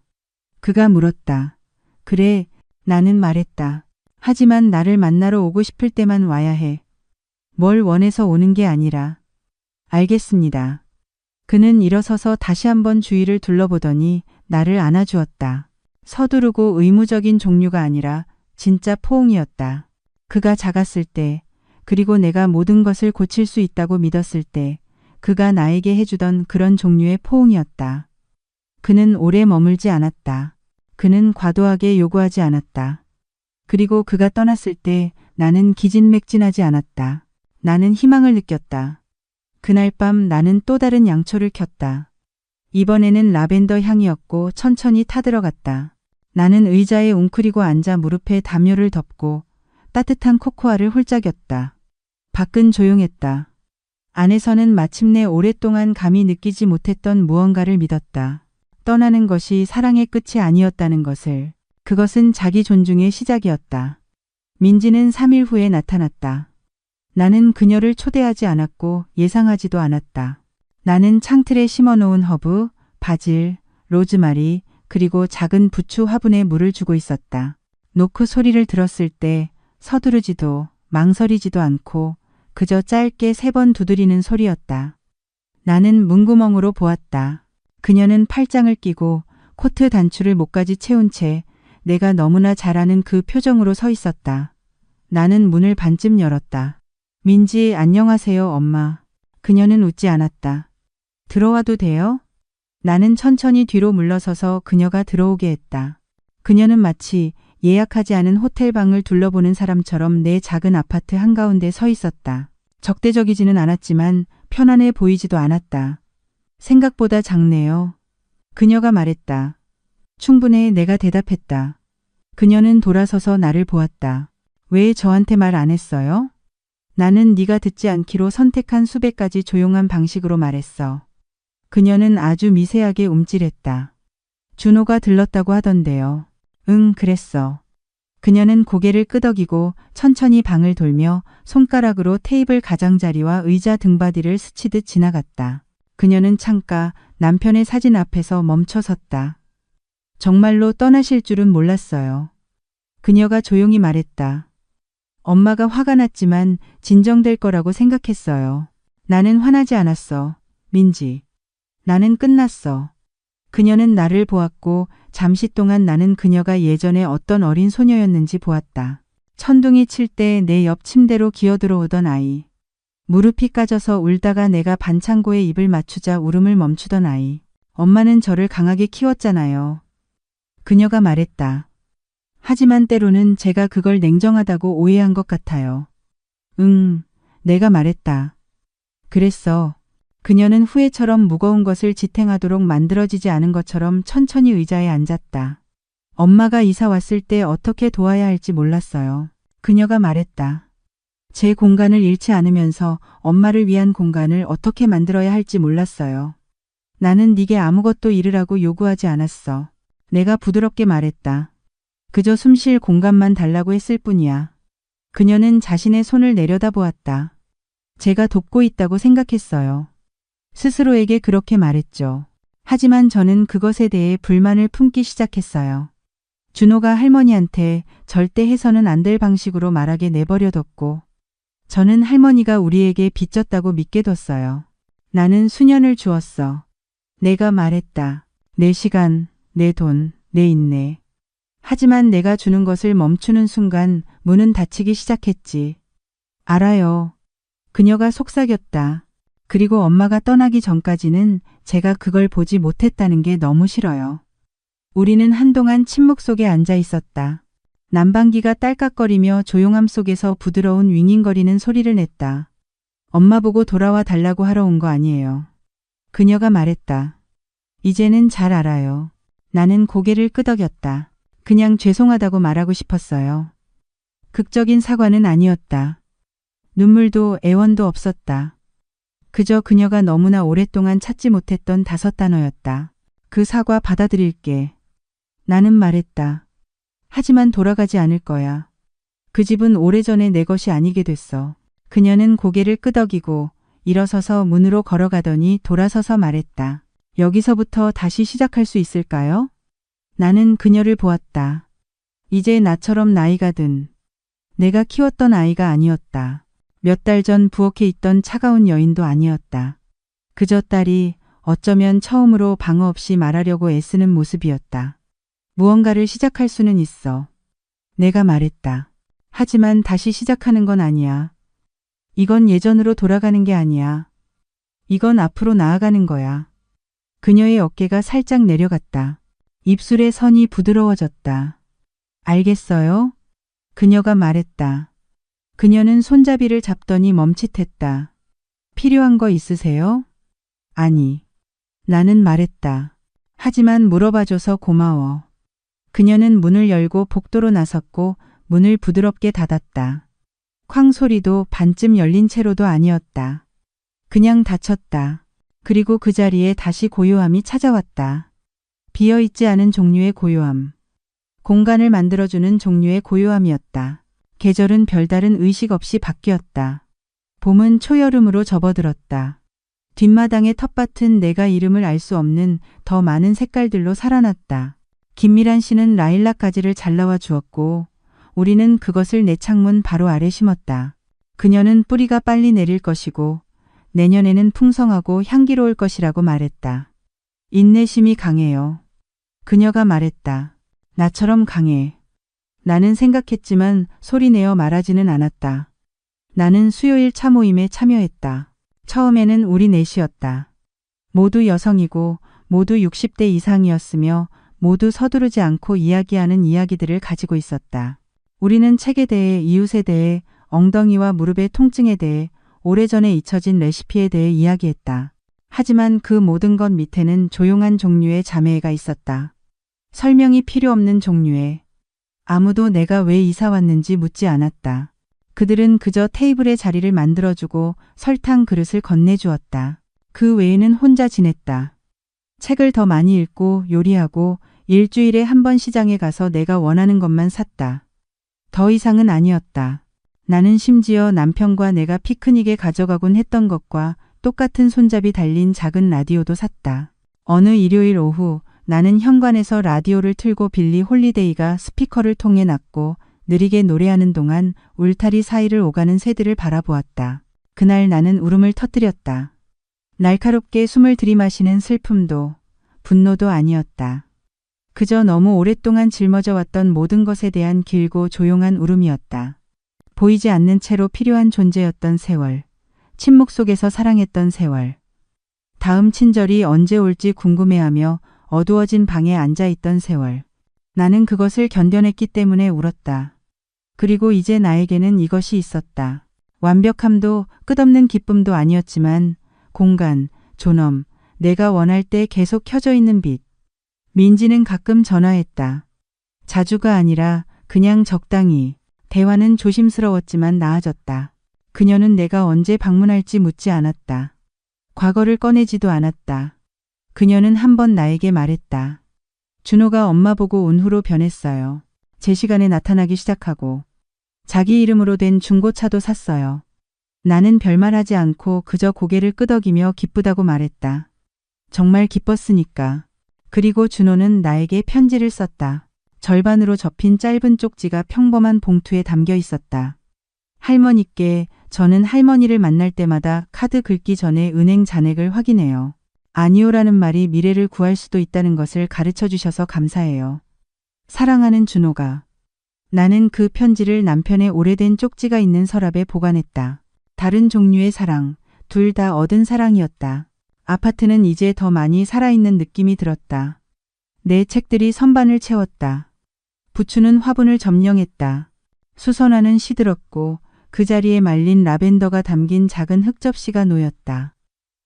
그가 물었다. 그래, 나는 말했다. 하지만 나를 만나러 오고 싶을 때만 와야 해. 뭘 원해서 오는 게 아니라. 알겠습니다. 그는 일어서서 다시 한번 주위를 둘러보더니 나를 안아주었다. 서두르고 의무적인 종류가 아니라 진짜 포옹이었다. 그가 작았을 때, 그리고 내가 모든 것을 고칠 수 있다고 믿었을 때, 그가 나에게 해주던 그런 종류의 포옹이었다. 그는 오래 머물지 않았다. 그는 과도하게 요구하지 않았다. 그리고 그가 떠났을 때 나는 기진맥진하지 않았다. 나는 희망을 느꼈다. 그날 밤 나는 또 다른 양초를 켰다. 이번에는 라벤더 향이었고 천천히 타들어갔다. 나는 의자에 웅크리고 앉아 무릎에 담요를 덮고 따뜻한 코코아를 홀짝였다. 밖은 조용했다. 안에서는 마침내 오랫동안 감히 느끼지 못했던 무언가를 믿었다. 떠나는 것이 사랑의 끝이 아니었다는 것을. 그것은 자기 존중의 시작이었다. 민지는 3일 후에 나타났다. 나는 그녀를 초대하지 않았고 예상하지도 않았다. 나는 창틀에 심어놓은 허브, 바질, 로즈마리, 그리고 작은 부추 화분에 물을 주고 있었다. 노크 소리를 들었을 때 서두르지도 망설이지도 않고 그저 짧게 3번 두드리는 소리였다. 나는 문구멍으로 보았다. 그녀는 팔짱을 끼고 코트 단추를 목까지 채운 채 내가 너무나 잘 아는 그 표정으로 서 있었다. 나는 문을 반쯤 열었다. 민지, 안녕하세요, 엄마. 그녀는 웃지 않았다. 들어와도 돼요? 나는 천천히 뒤로 물러서서 그녀가 들어오게 했다. 그녀는 마치 예약하지 않은 호텔 방을 둘러보는 사람처럼 내 작은 아파트 한가운데 서 있었다. 적대적이지는 않았지만 편안해 보이지도 않았다. 생각보다 작네요. 그녀가 말했다. 충분해, 내가 대답했다. 그녀는 돌아서서 나를 보았다. 왜 저한테 말 안 했어요? 나는 네가 듣지 않기로 선택한 수백 가지 조용한 방식으로 말했어. 그녀는 아주 미세하게 움찔했다. 준호가 들렀다고 하던데요. 응, 그랬어. 그녀는 고개를 끄덕이고 천천히 방을 돌며 손가락으로 테이블 가장자리와 의자 등받이를 스치듯 지나갔다. 그녀는 창가 남편의 사진 앞에서 멈춰 섰다. 정말로 떠나실 줄은 몰랐어요. 그녀가 조용히 말했다. 엄마가 화가 났지만 진정될 거라고 생각했어요. 나는 화나지 않았어. 민지. 나는 끝났어. 그녀는 나를 보았고 잠시 동안 나는 그녀가 예전에 어떤 어린 소녀였는지 보았다. 천둥이 칠 때 내 옆 침대로 기어들어오던 아이. 무릎이 까져서 울다가 내가 반창고에 입을 맞추자 울음을 멈추던 아이. 엄마는 저를 강하게 키웠잖아요. 그녀가 말했다. 하지만 때로는 제가 그걸 냉정하다고 오해한 것 같아요. 내가 말했다. 그랬어. 그녀는 후회처럼 무거운 것을 지탱하도록 만들어지지 않은 것처럼 천천히 의자에 앉았다. 엄마가 이사 왔을 때 어떻게 도와야 할지 몰랐어요. 그녀가 말했다. 제 공간을 잃지 않으면서 엄마를 위한 공간을 어떻게 만들어야 할지 몰랐어요. 나는 네게 아무것도 잃으라고 요구하지 않았어. 내가 부드럽게 말했다. 그저 숨 쉴 공간만 달라고 했을 뿐이야. 그녀는 자신의 손을 내려다보았다. 제가 돕고 있다고 생각했어요. 스스로에게 그렇게 말했죠. 하지만 저는 그것에 대해 불만을 품기 시작했어요. 준호가 할머니한테 절대 해서는 안 될 방식으로 말하게 내버려뒀고 저는 할머니가 우리에게 빚졌다고 믿게 뒀어요. 나는 수년을 주었어. 내가 말했다. 내 시간, 내 돈, 내 인내. 하지만 내가 주는 것을 멈추는 순간 문은 닫히기 시작했지. 알아요. 그녀가 속삭였다. 그리고 엄마가 떠나기 전까지는 제가 그걸 보지 못했다는 게 너무 싫어요. 우리는 한동안 침묵 속에 앉아 있었다. 난방기가 딸깍거리며 조용함 속에서 부드러운 윙윙거리는 소리를 냈다. 엄마 보고 돌아와 달라고 하러 온 거 아니에요. 그녀가 말했다. 이제는 잘 알아요. 나는 고개를 끄덕였다. 그냥 죄송하다고 말하고 싶었어요. 극적인 사과는 아니었다. 눈물도 애원도 없었다. 그저 그녀가 너무나 오랫동안 찾지 못했던 5단어였다. 그 사과 받아들일게. 나는 말했다. 하지만 돌아가지 않을 거야. 그 집은 오래전에 내 것이 아니게 됐어. 그녀는 고개를 끄덕이고 일어서서 문으로 걸어가더니 돌아서서 말했다. 여기서부터 다시 시작할 수 있을까요? 나는 그녀를 보았다. 이제 나처럼 나이가 든 내가 키웠던 아이가 아니었다. 몇 달 전 부엌에 있던 차가운 여인도 아니었다. 그저 딸이 어쩌면 처음으로 방어 없이 말하려고 애쓰는 모습이었다. 무언가를 시작할 수는 있어. 내가 말했다. 하지만 다시 시작하는 건 아니야. 이건 예전으로 돌아가는 게 아니야. 이건 앞으로 나아가는 거야. 그녀의 어깨가 살짝 내려갔다. 입술의 선이 부드러워졌다. 알겠어요? 그녀가 말했다. 그녀는 손잡이를 잡더니 멈칫했다. 필요한 거 있으세요? 아니. 나는 말했다. 하지만 물어봐줘서 고마워. 그녀는 문을 열고 복도로 나섰고 문을 부드럽게 닫았다. 쾅 소리도 반쯤 열린 채로도 아니었다. 그냥 닫혔다. 그리고 그 자리에 다시 고요함이 찾아왔다. 비어있지 않은 종류의 고요함. 공간을 만들어주는 종류의 고요함이었다. 계절은 별다른 의식 없이 바뀌었다. 봄은 초여름으로 접어들었다. 뒷마당의 텃밭은 내가 이름을 알 수 없는 더 많은 색깔들로 살아났다. 김미란 씨는 라일락 가지를 잘라와 주었고 우리는 그것을 내 창문 바로 아래 심었다. 그녀는 뿌리가 빨리 내릴 것이고 내년에는 풍성하고 향기로울 것이라고 말했다. 인내심이 강해요. 그녀가 말했다. 나처럼 강해. 나는 생각했지만 소리내어 말하지는 않았다. 나는 수요일 차 모임에 참여했다. 처음에는 우리 넷이었다. 모두 여성이고 모두 60대 이상이었으며 모두 서두르지 않고 이야기하는 이야기들을 가지고 있었다. 우리는 책에 대해, 이웃에 대해, 엉덩이와 무릎의 통증에 대해, 오래전에 잊혀진 레시피에 대해 이야기했다. 하지만 그 모든 것 밑에는 조용한 종류의 자매가 있었다. 설명이 필요 없는 종류의. 아무도 내가 왜 이사 왔는지 묻지 않았다. 그들은 그저 테이블에 자리를 만들어주고 설탕 그릇을 건네주었다. 그 외에는 혼자 지냈다. 책을 더 많이 읽고 요리하고 일주일에 한 번 시장에 가서 내가 원하는 것만 샀다. 더 이상은 아니었다. 나는 심지어 남편과 내가 피크닉에 가져가곤 했던 것과 똑같은 손잡이 달린 작은 라디오도 샀다. 어느 일요일 오후 나는 현관에서 라디오를 틀고 빌리 홀리데이가 스피커를 통해 났고 느리게 노래하는 동안 울타리 사이를 오가는 새들을 바라보았다. 그날 나는 울음을 터뜨렸다. 날카롭게 숨을 들이마시는 슬픔도 분노도 아니었다. 그저 너무 오랫동안 짊어져 왔던 모든 것에 대한 길고 조용한 울음이었다. 보이지 않는 채로 필요한 존재였던 세월. 침묵 속에서 사랑했던 세월. 다음 친절이 언제 올지 궁금해하며 어두워진 방에 앉아있던 세월. 나는 그것을 견뎌냈기 때문에 울었다. 그리고 이제 나에게는 이것이 있었다. 완벽함도 끝없는 기쁨도 아니었지만 공간, 존엄, 내가 원할 때 계속 켜져 있는 빛. 민지는 가끔 전화했다. 자주가 아니라 그냥 적당히. 대화는 조심스러웠지만 나아졌다. 그녀는 내가 언제 방문할지 묻지 않았다. 과거를 꺼내지도 않았다. 그녀는 한 번 나에게 말했다. 준호가 엄마 보고 온 후로 변했어요. 제 시간에 나타나기 시작하고 자기 이름으로 된 중고차도 샀어요. 나는 별말하지 않고 그저 고개를 끄덕이며 기쁘다고 말했다. 정말 기뻤으니까. 그리고 준호는 나에게 편지를 썼다. 절반으로 접힌 짧은 쪽지가 평범한 봉투에 담겨 있었다. 할머니께 저는 할머니를 만날 때마다 카드 긁기 전에 은행 잔액을 확인해요. 아니오라는 말이 미래를 구할 수도 있다는 것을 가르쳐 주셔서 감사해요. 사랑하는 준호가. 나는 그 편지를 남편의 오래된 쪽지가 있는 서랍에 보관했다. 다른 종류의 사랑, 둘 다 얻은 사랑이었다. 아파트는 이제 더 많이 살아있는 느낌이 들었다. 내 책들이 선반을 채웠다. 부추는 화분을 점령했다. 수선화는 시들었고 그 자리에 말린 라벤더가 담긴 작은 흙접시가 놓였다.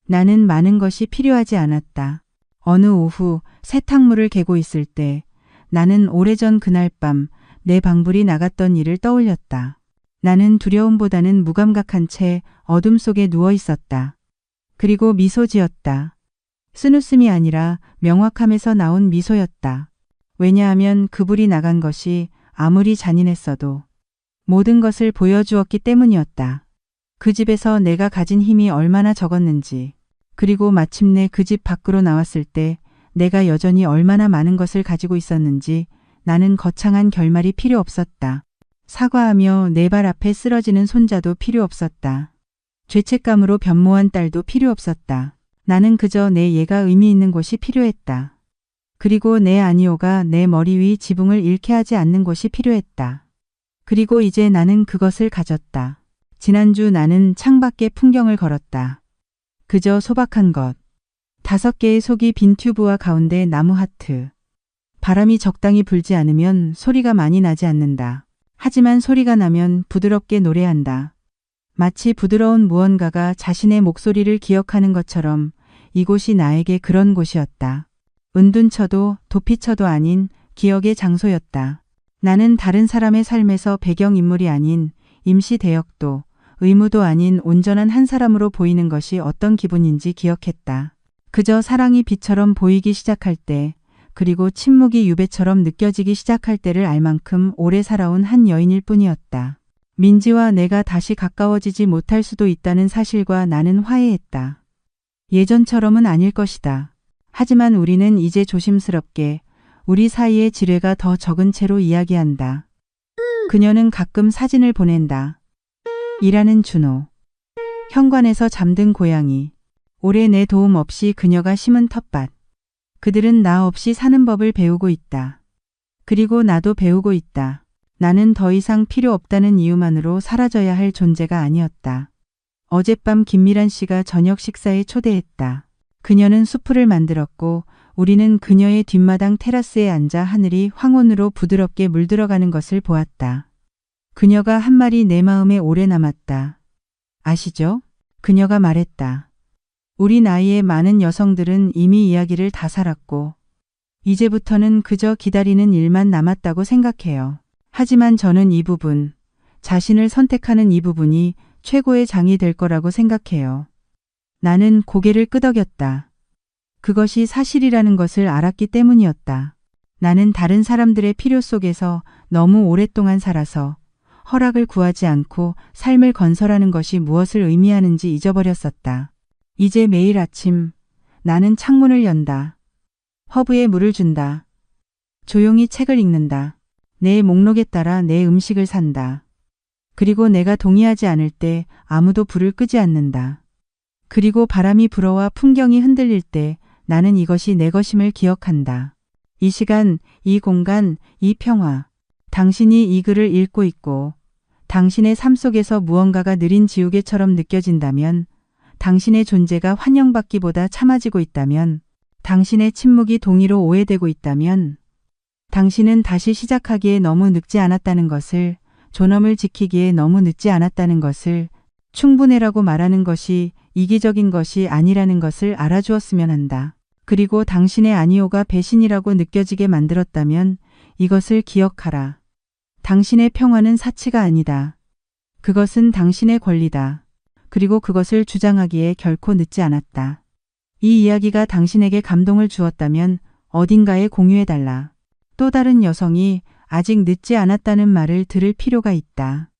나는 많은 것이 필요하지 않았다. 어느 오후 세탁물을 개고 있을 때 나는 오래전 그날 밤 내 방불이 나갔던 일을 떠올렸다. 나는 두려움보다는 무감각한 채 어둠 속에 누워 있었다. 그리고 미소 지었다. 쓴웃음이 아니라 명확함에서 나온 미소였다. 왜냐하면 그 불이 나간 것이 아무리 잔인했어도 모든 것을 보여주었기 때문이었다. 그 집에서 내가 가진 힘이 얼마나 적었는지, 그리고 마침내 그 집 밖으로 나왔을 때 내가 여전히 얼마나 많은 것을 가지고 있었는지 나는 거창한 결말이 필요 없었다. 사과하며 내 발 앞에 쓰러지는 손자도 필요 없었다. 죄책감으로 변모한 딸도 필요 없었다. 나는 그저 내 예가 의미 있는 곳이 필요했다. 그리고 내 아니오가 내 머리 위 지붕을 잃게 하지 않는 곳이 필요했다. 그리고 이제 나는 그것을 가졌다. 지난주 나는 창밖의 풍경을 걸었다. 그저 소박한 것. 5개의 속이 빈 튜브와 가운데 나무 하트. 바람이 적당히 불지 않으면 소리가 많이 나지 않는다. 하지만 소리가 나면 부드럽게 노래한다. 마치 부드러운 무언가가 자신의 목소리를 기억하는 것처럼 이곳이 나에게 그런 곳이었다. 은둔처도 도피처도 아닌 기억의 장소였다. 나는 다른 사람의 삶에서 배경인물이 아닌 임시 대역도 의무도 아닌 온전한 한 사람으로 보이는 것이 어떤 기분인지 기억했다. 그저 사랑이 빛처럼 보이기 시작할 때, 그리고 침묵이 유배처럼 느껴지기 시작할 때를 알 만큼 오래 살아온 한 여인일 뿐이었다. 민지와 내가 다시 가까워지지 못할 수도 있다는 사실과 나는 화해했다. 예전처럼은 아닐 것이다. 하지만 우리는 이제 조심스럽게 우리 사이의 지뢰가 더 적은 채로 이야기한다. 그녀는 가끔 사진을 보낸다. 일하는 준호. 현관에서 잠든 고양이. 올해 내 도움 없이 그녀가 심은 텃밭. 그들은 나 없이 사는 법을 배우고 있다. 그리고 나도 배우고 있다. 나는 더 이상 필요 없다는 이유만으로 사라져야 할 존재가 아니었다. 어젯밤 김미란 씨가 저녁 식사에 초대했다. 그녀는 수프를 만들었고 우리는 그녀의 뒷마당 테라스에 앉아 하늘이 황혼으로 부드럽게 물들어가는 것을 보았다. 그녀가 한 말이 내 마음에 오래 남았다. 아시죠? 그녀가 말했다. 우리 나이의 많은 여성들은 이미 이야기를 다 살았고 이제부터는 그저 기다리는 일만 남았다고 생각해요. 하지만 저는 이 부분, 자신을 선택하는 이 부분이 최고의 장이 될 거라고 생각해요. 나는 고개를 끄덕였다. 그것이 사실이라는 것을 알았기 때문이었다. 나는 다른 사람들의 필요 속에서 너무 오랫동안 살아서 허락을 구하지 않고 삶을 건설하는 것이 무엇을 의미하는지 잊어버렸었다. 이제 매일 아침 나는 창문을 연다. 허브에 물을 준다. 조용히 책을 읽는다. 내 목록에 따라 내 음식을 산다. 그리고 내가 동의하지 않을 때 아무도 불을 끄지 않는다. 그리고 바람이 불어와 풍경이 흔들릴 때 나는 이것이 내 것임을 기억한다. 이 시간, 이 공간, 이 평화. 당신이 이 글을 읽고 있고 당신의 삶 속에서 무언가가 느린 지우개처럼 느껴진다면, 당신의 존재가 환영받기보다 참아지고 있다면, 당신의 침묵이 동의로 오해되고 있다면 당신은 다시 시작하기에 너무 늦지 않았다는 것을, 존엄을 지키기에 너무 늦지 않았다는 것을, 충분해라고 말하는 것이 이기적인 것이 아니라는 것을 알아주었으면 한다. 그리고 당신의 아니오가 배신이라고 느껴지게 만들었다면 이것을 기억하라. 당신의 평화는 사치가 아니다. 그것은 당신의 권리다. 그리고 그것을 주장하기에 결코 늦지 않았다. 이 이야기가 당신에게 감동을 주었다면 어딘가에 공유해달라. 또 다른 여성이 아직 늦지 않았다는 말을 들을 필요가 있다.